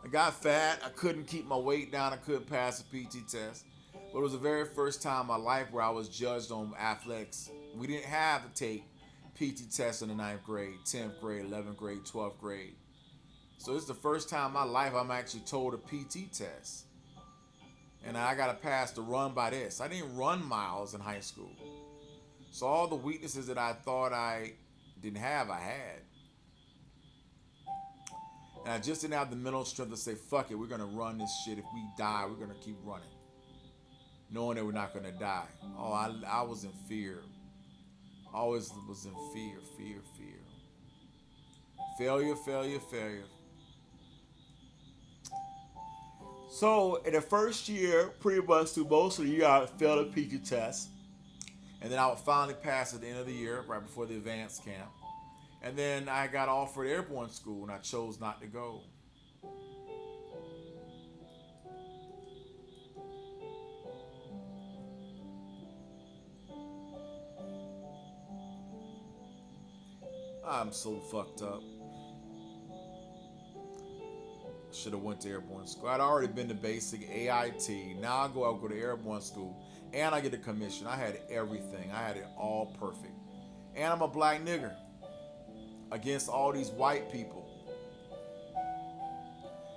I got fat. I couldn't keep my weight down. I couldn't pass a PT test. But it was the very first time in my life where I was judged on athletics. We didn't have to take PT tests in the 9th grade, 10th grade, 11th grade, 12th grade. So this is the first time in my life I'm actually told a PT test. And I got to pass the run by this. I didn't run miles in high school. So all the weaknesses that I thought I didn't have, I had. And I just didn't have the mental strength to say, fuck it, we're going to run this shit. If we die, we're going to keep running. Knowing that we're not going to die. Oh, I was in fear. Always was in fear. Failure. So, in the first year, pretty much through most of the year, I failed a PT test. And then I would finally pass at the end of the year, right before the advanced camp. And then I got offered airborne school, and I chose not to go. I'm so fucked up. Should have went to airborne school. I'd already been to basic AIT. Now I'll go to airborne school, and I get a commission. I had everything. I had it all perfect. And I'm a black nigger against all these white people.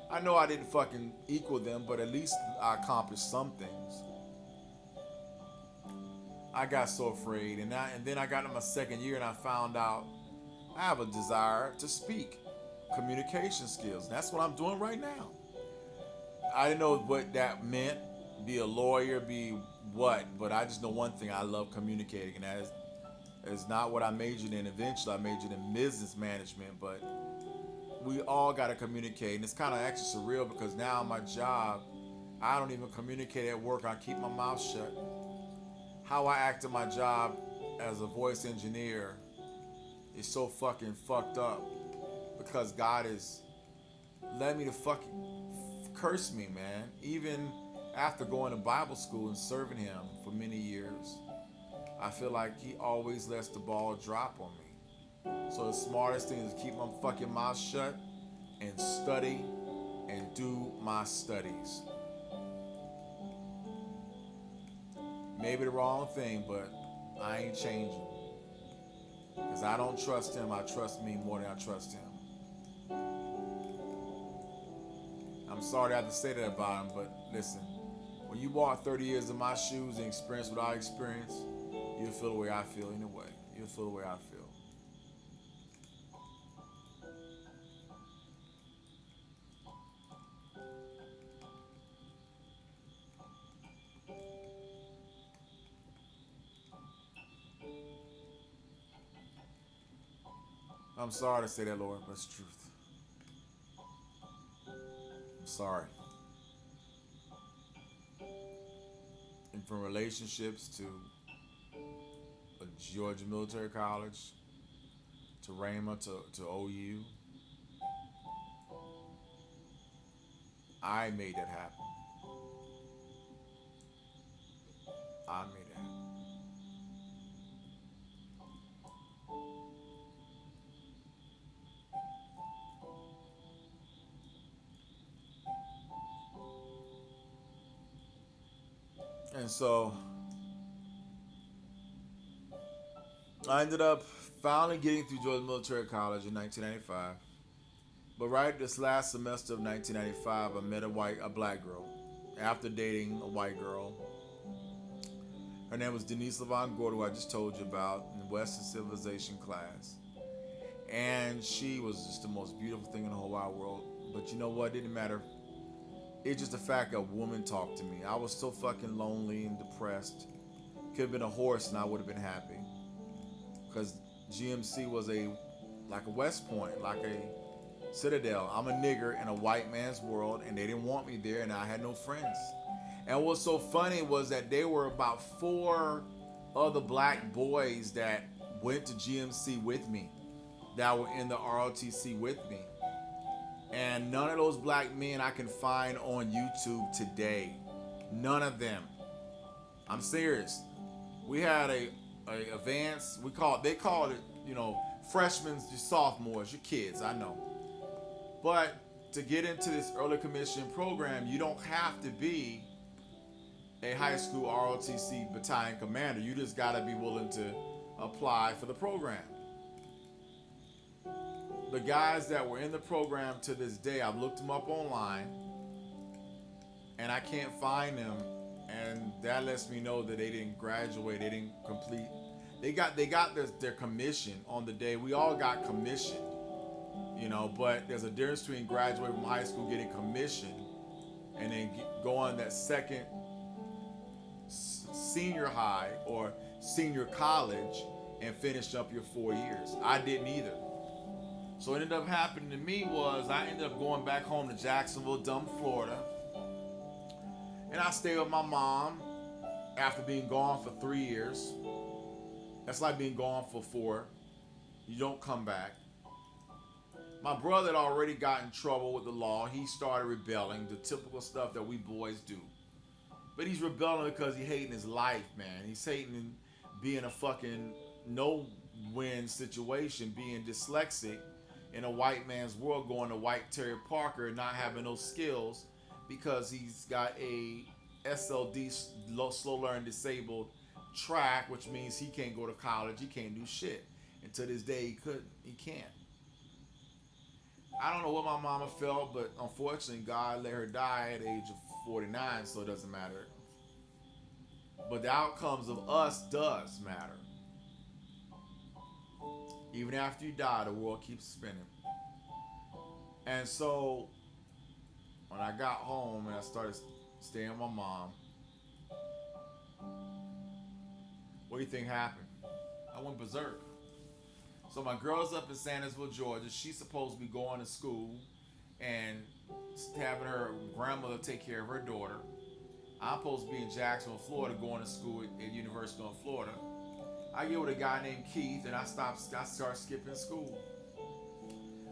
I know I didn't fucking equal them, but at least I accomplished some things. I got so afraid, and then I got in my second year, and I found out I have a desire to speak, communication skills. That's what I'm doing right now. I didn't know what that meant, be a lawyer, be what, but I just know one thing: I love communicating, and that is not what I majored in. Eventually, I majored in business management, but we all got to communicate, and it's kind of actually surreal because now my job, I don't even communicate at work. I keep my mouth shut. How I act in my job as a voice engineer is so fucking fucked up because God is letting me to fucking curse me, man. Even after going to Bible school and serving Him for many years, I feel like He always lets the ball drop on me. So the smartest thing is to keep my fucking mouth shut and study and do my studies. Maybe the wrong thing, but I ain't changing. Because I don't trust Him, I trust me more than I trust Him. I'm sorry I have to say that about Him, but listen, when you walk 30 years in my shoes and experience what I experienced, you'll feel the way I feel anyway. You'll feel the way I feel. I'm sorry to say that, Lord, but it's the truth. I'm sorry. And from relationships to a Georgia Military College, to Rhema, to OU, I made that happen. I made it happen. And so I ended up finally getting through Georgia Military College in 1995. But right this last semester of 1995, I met a black girl. After dating a white girl, her name was Denise LaVon Gordon, who I just told you about, in Western Civilization class. And she was just the most beautiful thing in the whole wide world. But you know what? It didn't matter. It's just the fact that a woman talked to me. I was so fucking lonely and depressed. Could have been a horse and I would have been happy. Because GMC was like a West Point, like a Citadel. I'm a nigger in a white man's world, and they didn't want me there, and I had no friends. And what's so funny was that there were about 4 other black boys that went to GMC with me, that were in the ROTC with me. And none of those black men I can find on YouTube today. None of them. I'm serious. We had a advanced, they called it, freshmen, your sophomores, your kids, I know. But to get into this early commission program, you don't have to be a high school ROTC battalion commander. You just got to be willing to apply for the program. The guys that were in the program to this day, I've looked them up online and I can't find them, and that lets me know that they didn't graduate, they didn't complete. They got their commission on the day. We all got commission, but there's a difference between graduating from high school, getting commission, and then going that second senior high or senior college and finish up your 4 years. I didn't either. So what ended up happening to me was I ended up going back home to Jacksonville, Florida. And I stayed with my mom after being gone for 3 years. That's like being gone for 4. You don't come back. My brother had already got in trouble with the law. He started rebelling, the typical stuff that we boys do. But he's rebelling because he's hating his life, man. He's hating being a fucking no-win situation, being dyslexic in a white man's world, going to White Terry Parker and not having those skills because he's got a SLD, slow learning disabled track, which means he can't go to college, he can't do shit. And to this day, he can't. I don't know what my mama felt, but unfortunately, God let her die at the age of 49, so it doesn't matter. But the outcomes of us does matter. Even after you die, the world keeps spinning. And so, when I got home and I started staying with my mom, what do you think happened? I went berserk. So my girl's up in Sandersville, Georgia. She's supposed to be going to school and having her grandmother take care of her daughter. I'm supposed to be in Jacksonville, Florida, going to school at University of Florida. I get with a guy named Keith, and I start skipping school.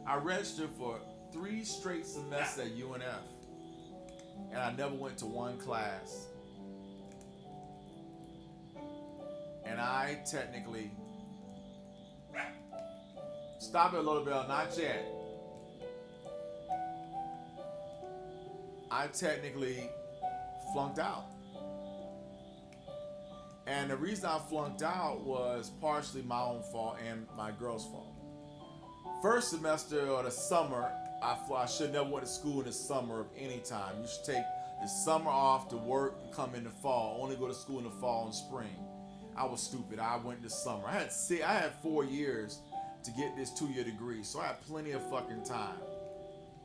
I registered for 3 straight semesters at UNF, and I never went to one class. And I technically, stop it a little bit, not yet. I technically flunked out. And the reason I flunked out was partially my own fault and my girl's fault. First semester or the summer, I should never went to school in the summer of any time. You should take the summer off to work and come in the fall. Only go to school in the fall and spring. I was stupid. I went this summer. I had 4 years to get this 2-year degree, so I had plenty of fucking time.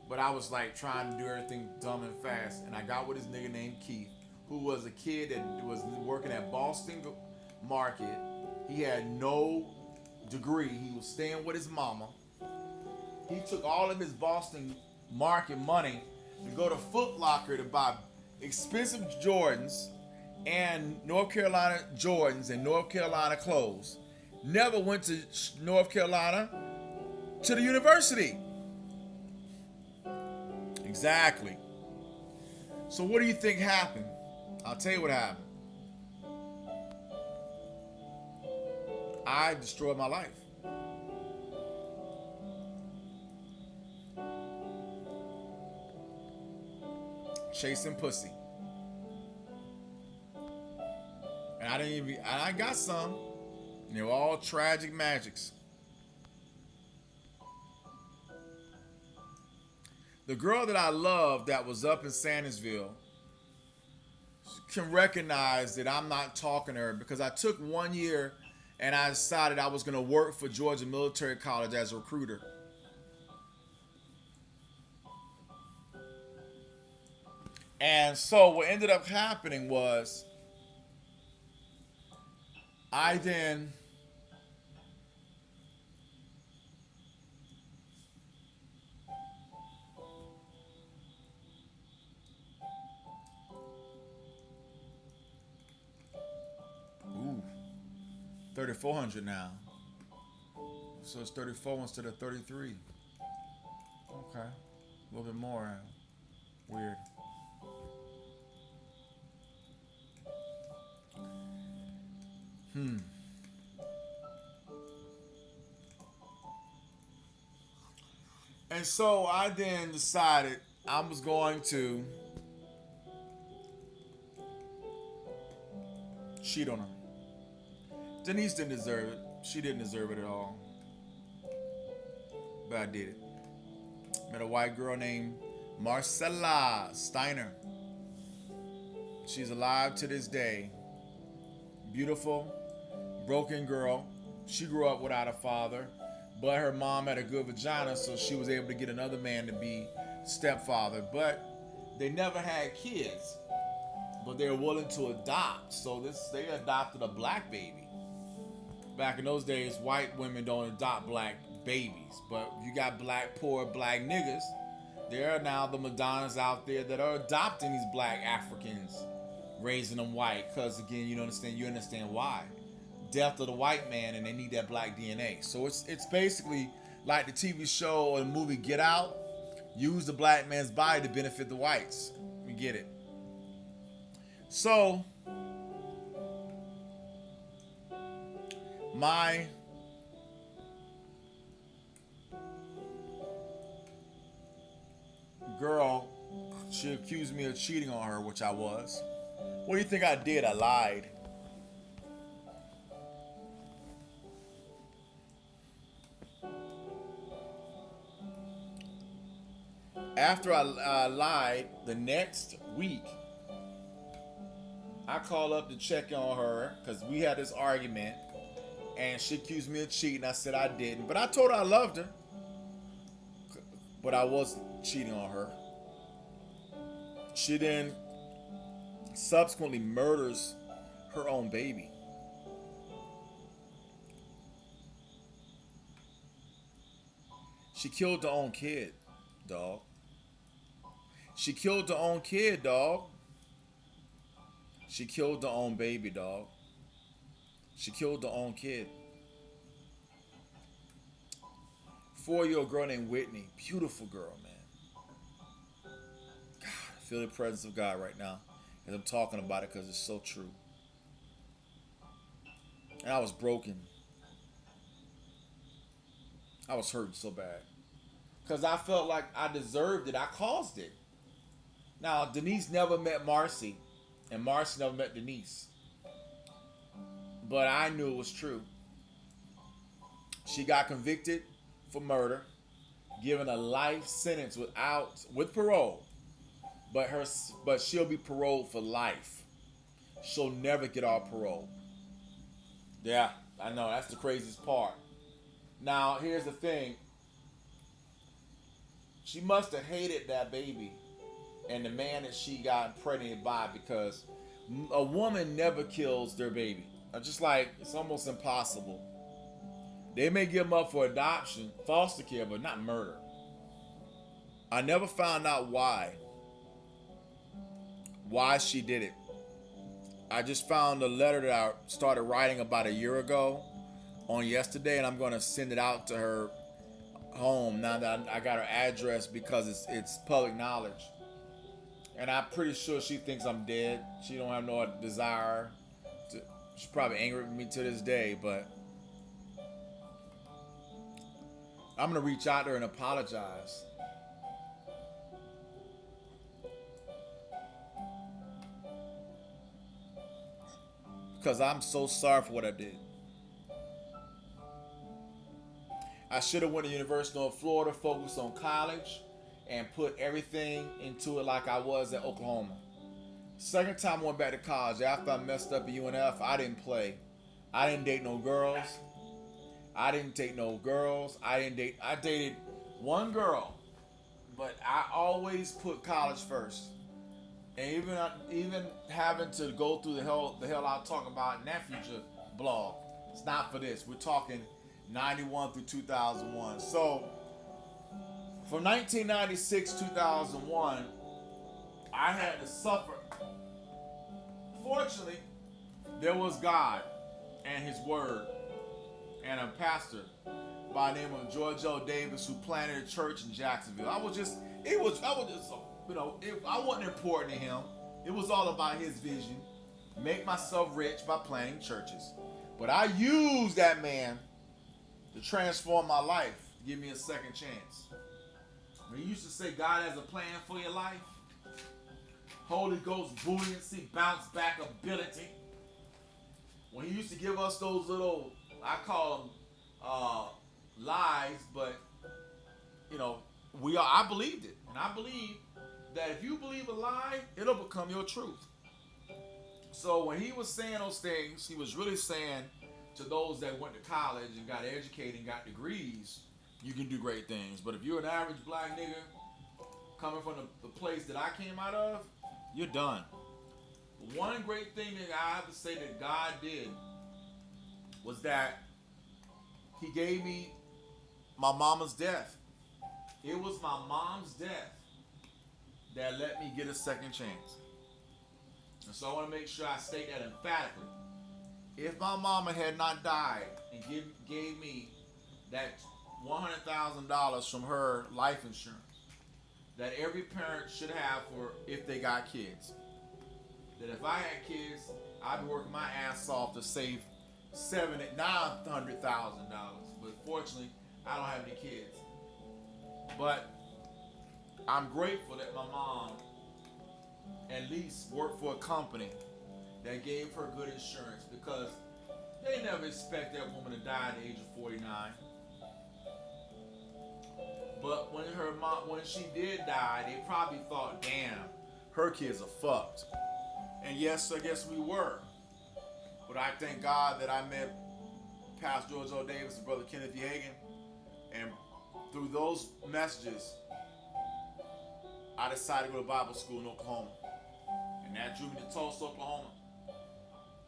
But I was like trying to do everything dumb and fast, and I got with this nigga named Keith, who was a kid that was working at Boston Market. He had no degree. He was staying with his mama. He took all of his Boston Market money to go to Foot Locker to buy expensive Jordans and North Carolina Jordans and North Carolina clothes. Never went to North Carolina to the university. Exactly. So what do you think happened? I'll tell you what happened. I destroyed my life. Chasing pussy. And I got some. They were all tragic magics. The girl that I loved that was up in Sandusville can recognize that I'm not talking to her because I took 1 year and I decided I was going to work for Georgia Military College as a recruiter. And so what ended up happening was I then ooh, 3,400 now. So it's 34 instead of 33. Okay. A little bit more. Weird. And so I then decided I was going to cheat on her. Denise didn't deserve it. She didn't deserve it at all. But I did it. Met a white girl named Marcella Steiner. She's alive to this day. Beautiful, broken girl. She grew up without a father, but her mom had a good vagina, so she was able to get another man to be stepfather. But they never had kids, but they were willing to adopt. So they adopted a black baby. Back in those days, white women don't adopt black babies, but you got poor black niggas. There are now the Madonnas out there that are adopting these black Africans, raising them white, because again, you understand why. Death of the white man, and they need that black DNA. So it's basically like the TV show or the movie Get Out. Use the black man's body to benefit the whites. We get it. So my girl, she accused me of cheating on her, which I was. What do you think I did? I lied. After I lied, the next week, I called up to check on her because we had this argument and she accused me of cheating. I said I didn't, but I told her I loved her, but I was cheating on her. She then subsequently murders her own baby. She killed her own kid, dog. She killed her own kid, dog. She killed her own baby, dog. She killed her own kid. 4-year-old girl named Whitney. Beautiful girl, man. God, I feel the presence of God right now as I'm talking about it because it's so true. And I was broken. I was hurting so bad. Because I felt like I deserved it. I caused it. Now, Denise never met Marcy. And Marcy never met Denise. But I knew it was true. She got convicted for murder, given a life sentence with parole. But she'll be paroled for life. She'll never get off parole. Yeah, I know. That's the craziest part. Now, here's the thing. She must have hated that baby and the man that she got impregnated by, because a woman never kills their baby. Just like, it's almost impossible. They may give them up for adoption, foster care, but not murder. I never found out why she did it. I just found a letter that I started writing about a year ago on yesterday, and I'm going to send it out to her home now that I got her address, because it's public knowledge. And I'm pretty sure she thinks I'm dead. She don't have no desire to. She's probably angry with me to this day, but I'm gonna reach out to her and apologize. because I'm so sorry for what I did. I should have went to University of Florida, focused on college, and put everything into it like I was at Oklahoma. Second time I went back to college, after I messed up at UNF, I didn't play. I didn't date no girls. I dated one girl, but I always put college first. And even having to go through the hell I'll talk about in that future blog. It's not for this. We're talking 91 through 2001. So from 1996 2001, I had to suffer. Fortunately, there was God and His Word and a pastor by the name of George L. Davis who planted a church in Jacksonville. I wasn't important to him. It was all about his vision, make myself rich by planting churches. But I used that man to transform my life, give me a second chance. When he used to say God has a plan for your life, Holy Ghost buoyancy, bounce back ability. When he used to give us those little, I call them lies, but I believed it. And I believe that if you believe a lie, it'll become your truth. So when he was saying those things, he was really saying to those that went to college and got educated and got degrees, you can do great things. But if you're an average black nigga coming from the place that I came out of, you're done. One great thing that I have to say that God did was that He gave me my mama's death. It was my mom's death that let me get a second chance. And so I want to make sure I state that emphatically. If my mama had not died and gave me that $100,000 from her life insurance that every parent should have for if they got kids, that if I had kids, I'd be working my ass off to save $900,000. But fortunately, I don't have any kids. But I'm grateful that my mom at least worked for a company that gave her good insurance, because they never expect that woman to die at the age of 49. But when she did die, they probably thought, damn, her kids are fucked. And yes, I guess we were. But I thank God that I met Pastor George L. Davis and Brother Kenneth E. Hagin. And through those messages, I decided to go to Bible school in Oklahoma. And that drew me to Tulsa, Oklahoma.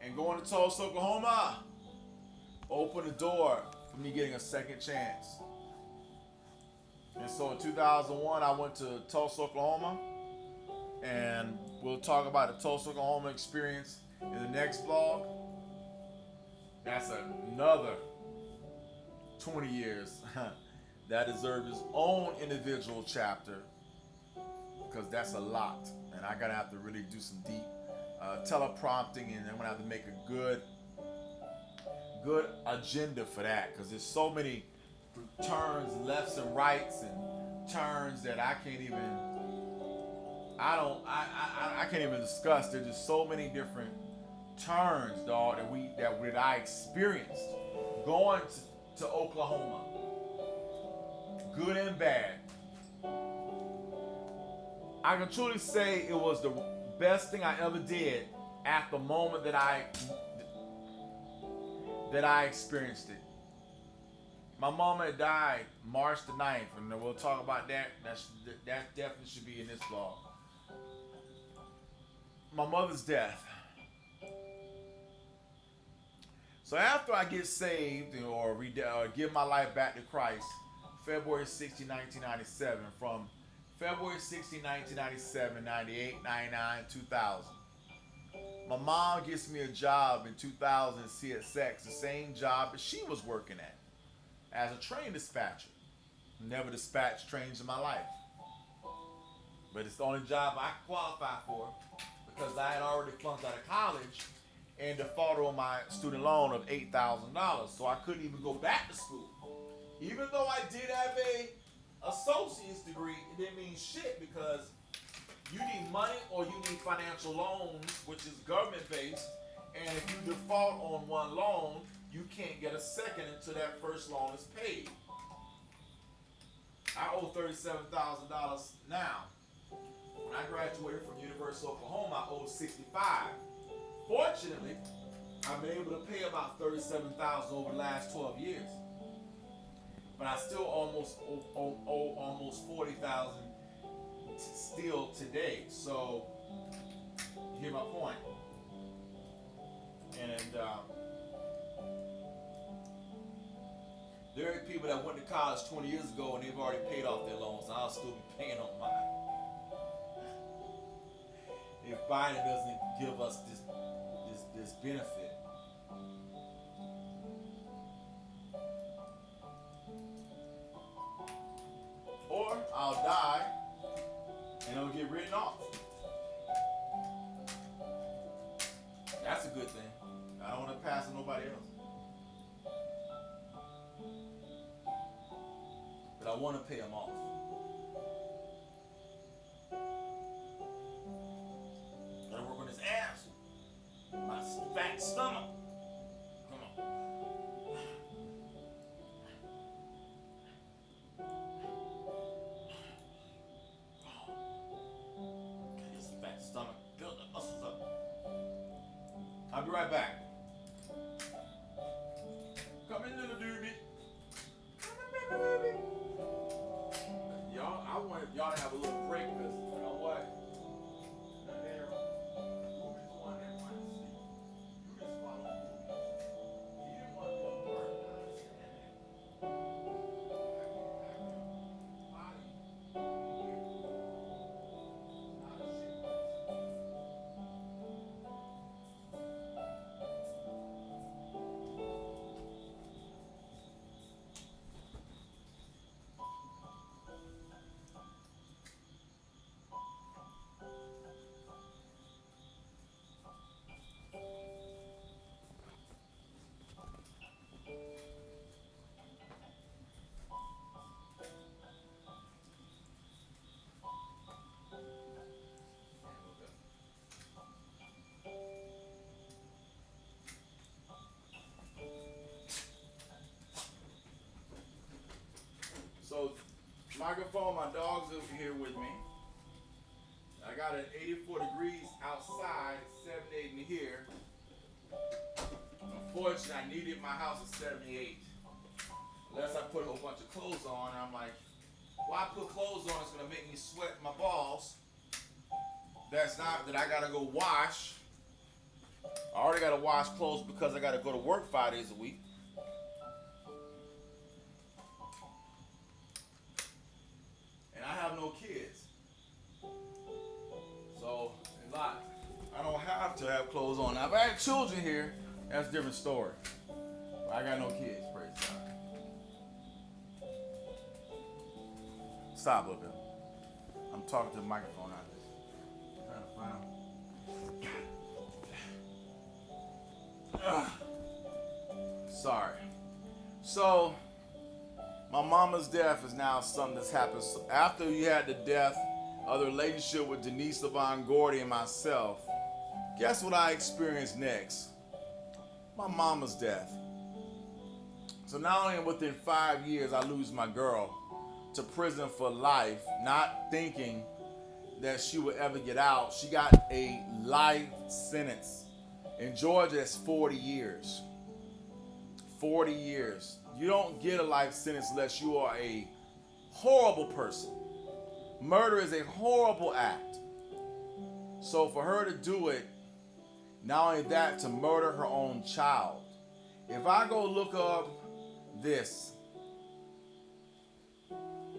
And going to Tulsa, Oklahoma opened the door for me getting a second chance. And so in 2001, I went to Tulsa, Oklahoma. And we'll talk about the Tulsa, Oklahoma experience in the next vlog. That's another 20 years that deserves its own individual chapter, because that's a lot. And I'm going to have to really do some deep teleprompting, and I'm going to have to make a good agenda for that, because there's so many turns, lefts and rights, and turns that I can't even discuss. There's just so many different turns, dog, that I experienced going to Oklahoma, good and bad. I can truly say it was the best thing I ever did at the moment that I experienced it. My mama had died March the 9th, and we'll talk about that. That definitely should be in this vlog. My mother's death. So after I get saved or give my life back to Christ, February 16, 1997, from February 16, 1997, 98, 99, 2000. My mom gets me a job in 2000 at CSX, the same job that she was working at, as a train dispatcher. Never dispatched trains in my life. But it's the only job I qualify for, because I had already flunked out of college and defaulted on my student loan of $8,000. So I couldn't even go back to school. Even though I did have a associate's degree, it didn't mean shit, because you need money or you need financial loans, which is government based, And if you default on one loan, you can't get a second until that first loan is paid. I owe $37,000 now. When I graduated from University of Oklahoma, I owed 65. Fortunately, I've been able to pay about 37,000 over the last 12 years. But I still almost owe almost 40,000 still today. So you hear my point. And there are people that went to college 20 years ago and they've already paid off their loans. I'll still be paying on mine. If Biden doesn't give us this benefit. Or I'll die and it'll get written off. That's a good thing. I don't want to pass on nobody else. But I want to pay them off. Gotta work on his ass. My fat stomach. Come on. Get this fat stomach. Build the muscles up. I'll be right back. Come in, little doobie. Come in, baby. Y'all, I wanted y'all to have a little break because you know what? So, microphone, my dog's over here with me. I got it 84 degrees outside, 78 in here. Unfortunately, I needed my house at 78. Unless I put a whole bunch of clothes on, and I'm like, why put clothes on? It's gonna make me sweat my balls. That's not that I gotta go wash. I already gotta wash clothes because I gotta go to work 5 days a week. And I have no kids. So, a lot. I don't have to have clothes on. Now, if I had children here, that's a different story. But I got no kids, praise God. Stop a little bit. I'm talking to the microphone out there. Trying to find. Sorry. So, my mama's death is now something that's happened. So after you had the death of the relationship with Denise LaVon Gordy and myself, guess what I experienced next? My mama's death. So not only within 5 years I lose my girl to prison for life, not thinking that she would ever get out. She got a life sentence. In Georgia, it's 40 years. 40 years. You don't get a life sentence unless you are a horrible person. Murder is a horrible act. So for her to do it, not only that, to murder her own child. If I go look up this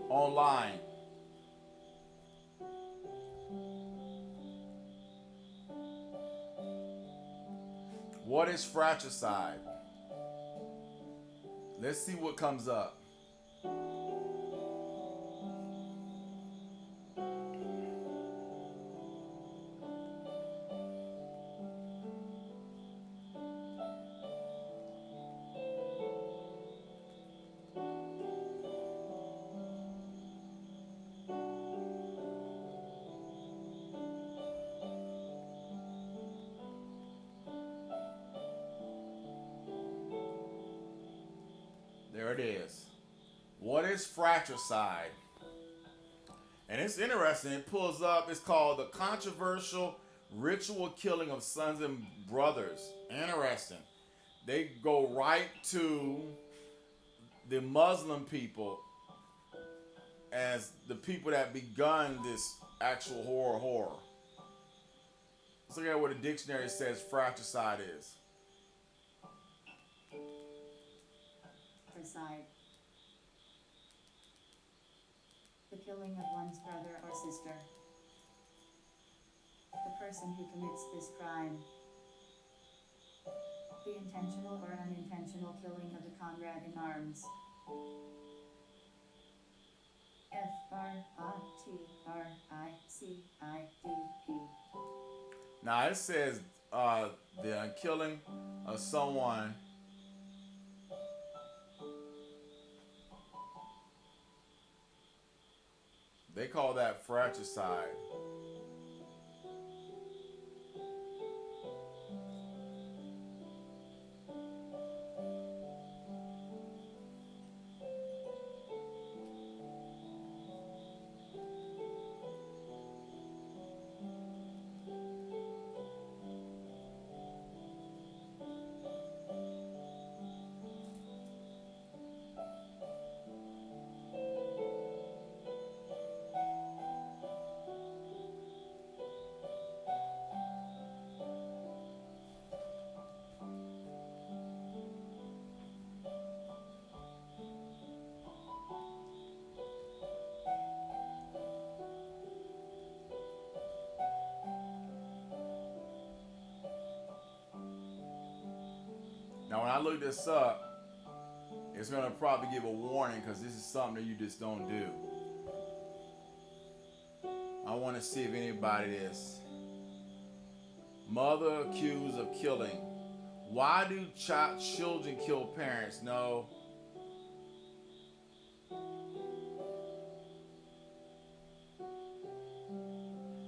online, what is fratricide? Let's see what comes up. There it is. What is fratricide? And it's interesting. It pulls up. It's called the controversial ritual killing of sons and brothers. Interesting. They go right to the Muslim people as the people that begun this actual horror. Let's look at what the dictionary says fratricide is. Fratricide. The killing of one's brother or sister. The person who commits this crime. The intentional or unintentional killing of a comrade in arms. Fratricide. Now it says the killing of someone they call that fratricide. Now, when I look this up, it's going to probably give a warning because this is something that you just don't do. I want to see if anybody is. Mother accused of killing. Why do children kill parents? No.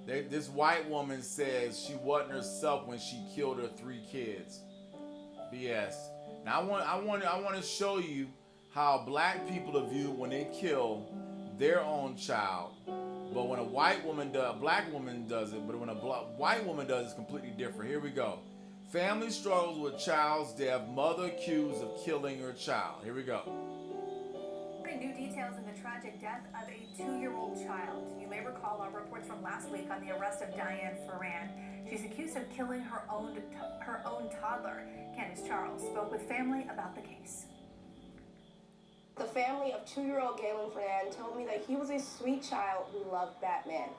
This white woman says she wasn't herself when she killed her 3 kids. BS. Now I want to show you how black people are viewed when they kill their own child. But when a white woman does, a black woman does it, but when a white woman does, it's completely different. Here we go. Family struggles with child's death. Mother accused of killing her child. Here we go. New details in the tragic death of a 2-year-old child. You may recall our reports from last week on the arrest of Diane Ferrand. She's accused of killing her own toddler. Candace Charles spoke with family about the case. The family of 2-year-old Galen Ferrand told me that he was a sweet child who loved Batman.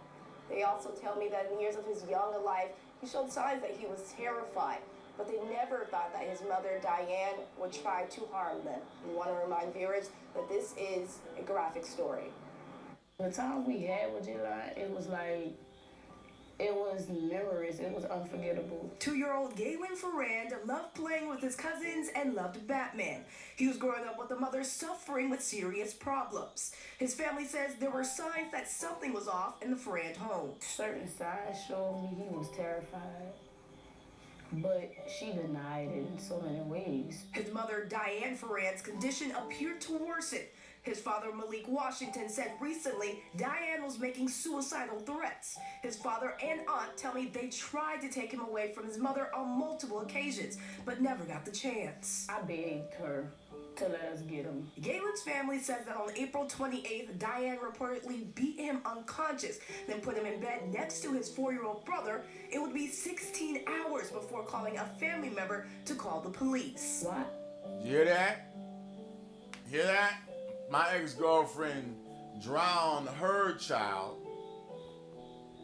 They also tell me that in the years of his younger life, he showed signs that he was terrified, but they never thought that his mother, Diane, would try to harm them. We want to remind viewers that this is a graphic story. The time we had with July, it was memories. It was unforgettable. 2-year-old Galen Ferrand loved playing with his cousins and loved Batman. He was growing up with a mother suffering with serious problems. His family says there were signs that something was off in the Ferrand home. Certain signs showed me he was terrified, but she denied it in so many ways. His mother, Diane Ferrand's condition appeared to worsen. His father, Malik Washington, said recently Diane was making suicidal threats. His father and aunt tell me they tried to take him away from his mother on multiple occasions, but never got the chance. I begged her to let us get him. Galen's family says that on April 28th, Diane reportedly beat him unconscious, then put him in bed next to his 4-year-old brother. It would be 16 hours before calling a family member to call the police. What? You hear that? Hear that? My ex-girlfriend drowned her child.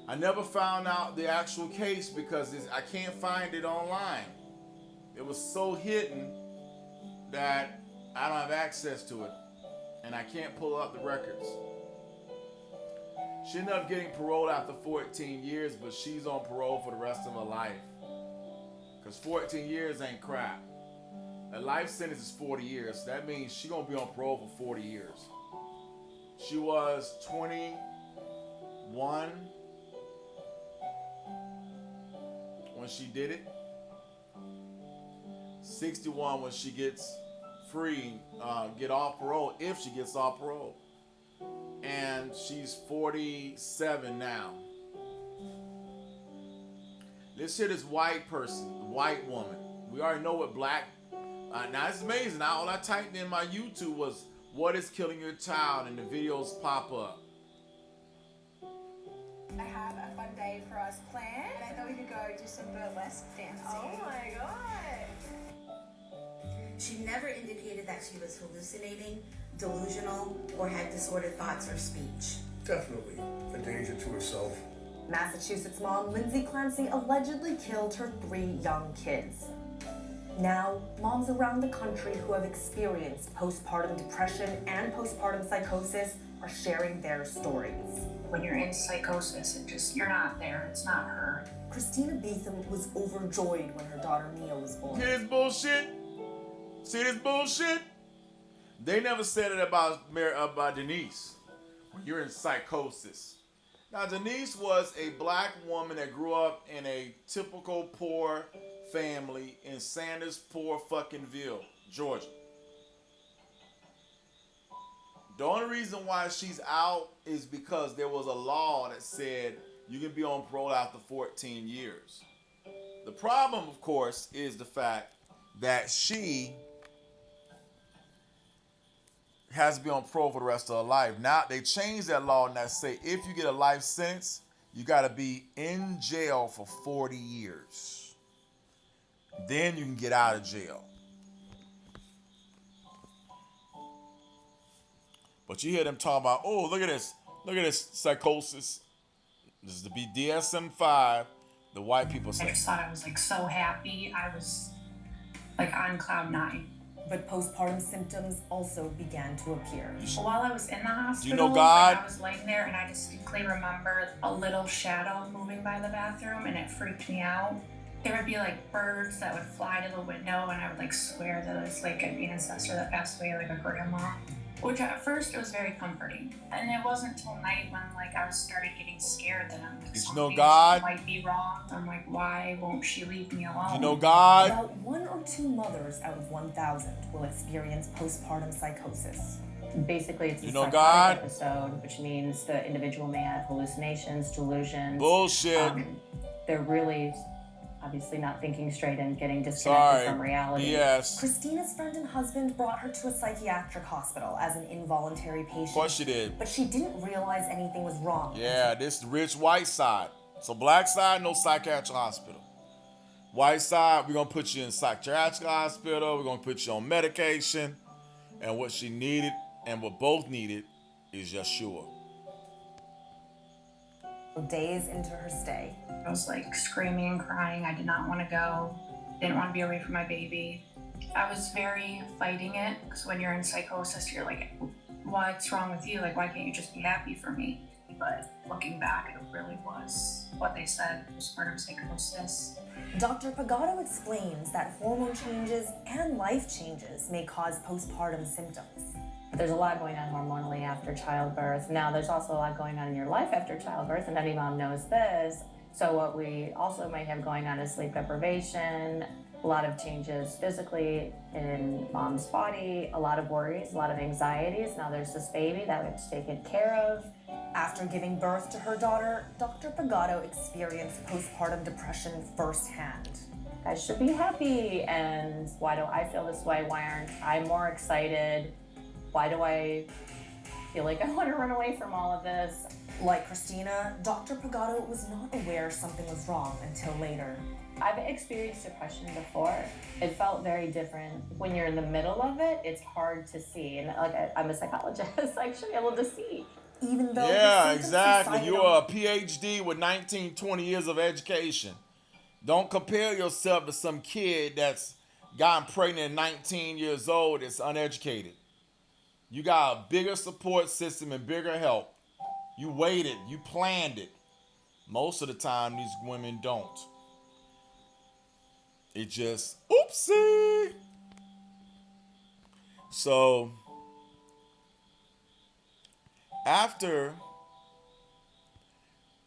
I never found out the actual case because I can't find it online. It was so hidden that I don't have access to it, and I can't pull up the records. She ended up getting paroled after 14 years, but she's on parole for the rest of her life. Because 14 years ain't crap. A life sentence is 40 years. So that means she's going to be on parole for 40 years. She was 21 when she did it. 61 when she gets free, get off parole if she gets off parole. And she's 47 now. Let's hear this white person, white woman. We already know what black. Now it's amazing. Now all I typed in my YouTube was "what is killing your child," and the videos pop up. I have a fun day for us planned, and I thought we could go do some burlesque dancing. Oh my god. She never indicated that she was hallucinating, delusional, or had disordered thoughts or speech. Definitely a danger to herself. Massachusetts mom Lindsay Clancy allegedly killed her 3 young kids. Now, moms around the country who have experienced postpartum depression and postpartum psychosis are sharing their stories. When you're in psychosis, you're not there, it's not her. Christina Beetham was overjoyed when her daughter Mia was born. Hear this bullshit? See this bullshit? They never said it about Denise. When you're in psychosis. Now, Denise was a black woman that grew up in a typical poor family in Sanders poor fucking Ville, Georgia. The only reason why she's out is because there was a law that said you can be on parole after 14 years. The problem, of course, is the fact that she has to be on parole for the rest of her life. Now, they changed that law and that say if you get a life sentence, you got to be in jail for 40 years. Then you can get out of jail. But you hear them talk about, oh, look at this psychosis. This is the DSM-5. The white people say. I just thought I was so happy. I was on cloud 9. But postpartum symptoms also began to appear. While I was in the hospital, Do you know God? I was laying there and I distinctly remember a little shadow moving by the bathroom and it freaked me out. There would be birds that would fly to the window and I would swear that it was an ancestor that passed away, a grandma. Which at first it was very comforting. And it wasn't until night when I started getting scared that Did you know God? Might be wrong. I'm why won't she leave me alone? You know God? About 1 or 2 mothers out of 1,000 will experience postpartum psychosis. Basically, it's a You know psychotic God? episode, which means the individual may have hallucinations, delusions. Bullshit. They're really obviously not thinking straight and getting disconnected from reality. Yes. Christina's friend and husband brought her to a psychiatric hospital as an involuntary patient. Of course she did. But she didn't realize anything was wrong. Yeah, this is the rich white side. So black side, no psychiatric hospital. White side, we're going to put you in psychiatric hospital. We're going to put you on medication. And what she needed and what both needed is Yeshua. Days into her stay, I was screaming and crying. I did not want to go. Didn't want to be away from my baby. I was very fighting it because when you're in psychosis, you're what's wrong with you? Why can't you just be happy for me? But looking back, it really was what they said, postpartum psychosis. Dr. Pagotto explains that hormone changes and life changes may cause postpartum symptoms. There's a lot going on hormonally after childbirth. Now, there's also a lot going on in your life after childbirth, and every mom knows this. So what we also might have going on is sleep deprivation, a lot of changes physically in mom's body, a lot of worries, a lot of anxieties. Now there's this baby that was taken care of. After giving birth to her daughter, Dr. Pagotto experienced postpartum depression firsthand. I should be happy, and why do I feel this way? Why aren't I more excited? Why do I feel like I want to run away from all of this? Like Christina, Dr. Pagotto was not aware something was wrong until later. I've experienced depression before. It felt very different. When you're in the middle of it, it's hard to see. And I'm a psychologist, I should be able to see. Even though yeah, exactly. You're a PhD with 19, 20 years of education. Don't compare yourself to some kid that's gotten pregnant at 19 years old that's uneducated. You got a bigger support system and bigger help. You waited. You planned it. Most of the time, these women don't. It just, oopsie. So, after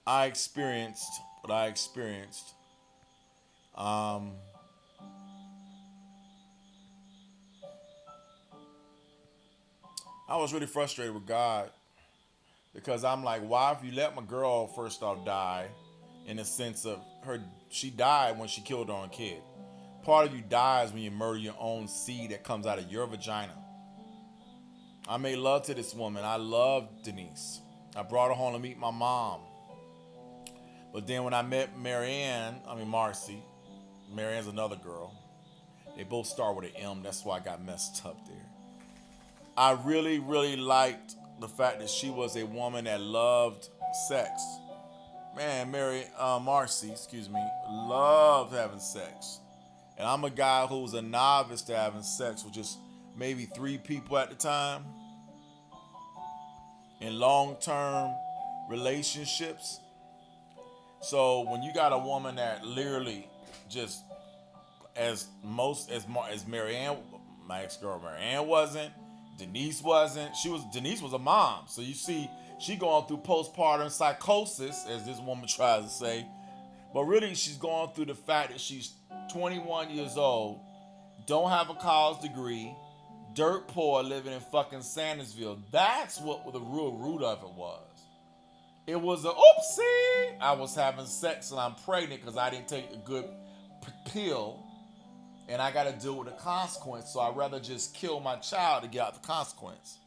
I experienced what I experienced, I was really frustrated with God because I'm like, why if you let my girl first off die, in the sense of she died when she killed her own kid. Part of you dies when you murder your own seed that comes out of your vagina. I made love to this woman. I loved Denise. I brought her home to meet my mom. But then when I met Marcy, Marianne's another girl. They both start with an M. That's why I got messed up there. I really, really liked the fact that she was a woman that loved sex. Man, Marcy, loved having sex. And I'm a guy who was a novice to having sex with just maybe 3 people at the time. In long-term relationships. So when you got a woman that literally just as Marianne, my ex-girl Marianne wasn't, Denise wasn't. Denise was a mom. So you see, she going through postpartum psychosis, as this woman tries to say. But really, she's going through the fact that she's 21 years old, don't have a college degree, dirt poor, living in fucking Sandersville. That's what the real root of it was. It was a oopsie. I was having sex and I'm pregnant because I didn't take a good pill. And I got to deal with the consequence. So I'd rather just kill my child to get out the consequence.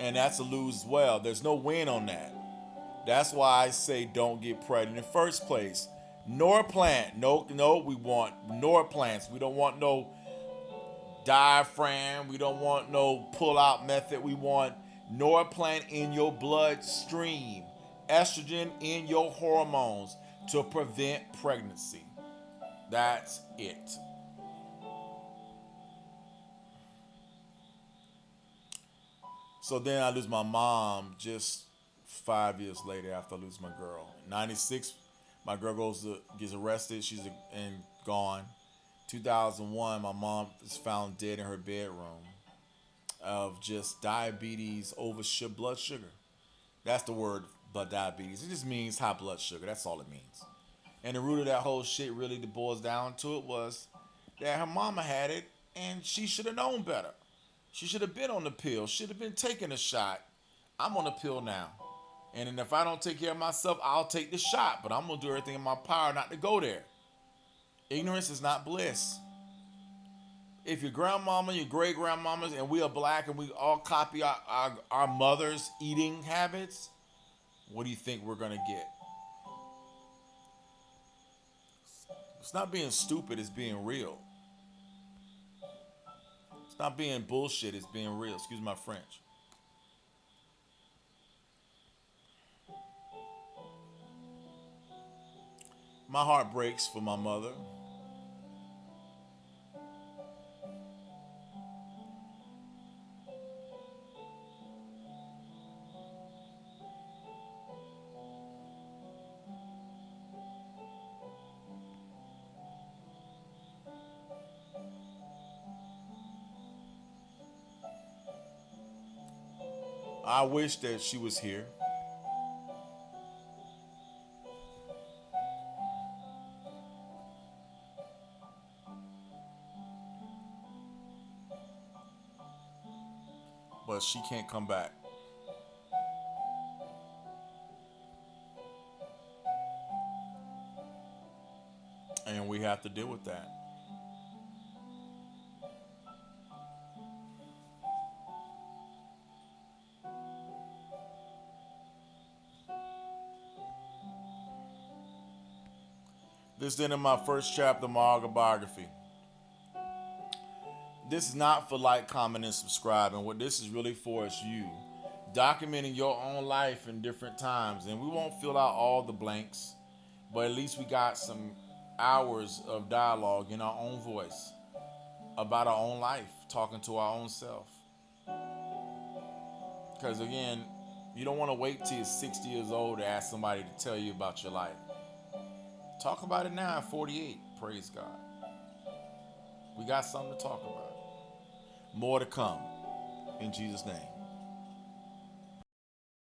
And that's a lose as well. There's no win on that. That's why I say don't get pregnant in the first place. Norplant. No, we want Norplants. We don't want no diaphragm. We don't want no pull-out method. We want Norplant in your bloodstream. Estrogen in your hormones to prevent pregnancy. That's it. So then I lose my mom just 5 years later after I lose my girl. In 96, my girl gets arrested. She's gone. 2001, my mom is found dead in her bedroom of just diabetes over blood sugar. That's the word, but diabetes. It just means high blood sugar. That's all it means. And the root of that whole shit really boils down to it was that her mama had it and she should have known better. She should have been on the pill. Should have been taking a shot. I'm on the pill now. And then if I don't take care of myself, I'll take the shot. But I'm going to do everything in my power not to go there. Ignorance is not bliss. If your grandmama, your great-grandmamas, and we are black and we all copy our mother's eating habits, what do you think we're going to get? It's not being stupid, it's being real. It's not being bullshit, it's being real. Excuse my French. My heart breaks for my mother. I wish that she was here. But she can't come back. And we have to deal with that. This is the end of my first chapter of my autobiography. This is not for like, comment, and subscribe. And what this is really for is you documenting your own life in different times. And we won't fill out all the blanks, but at least we got some hours of dialogue in our own voice about our own life, talking to our own self. Because again, you don't want to wait till you're 60 years old to ask somebody to tell you about your life. Talk about it now at 48. Praise God. We got something to talk about. More to come. In Jesus' name.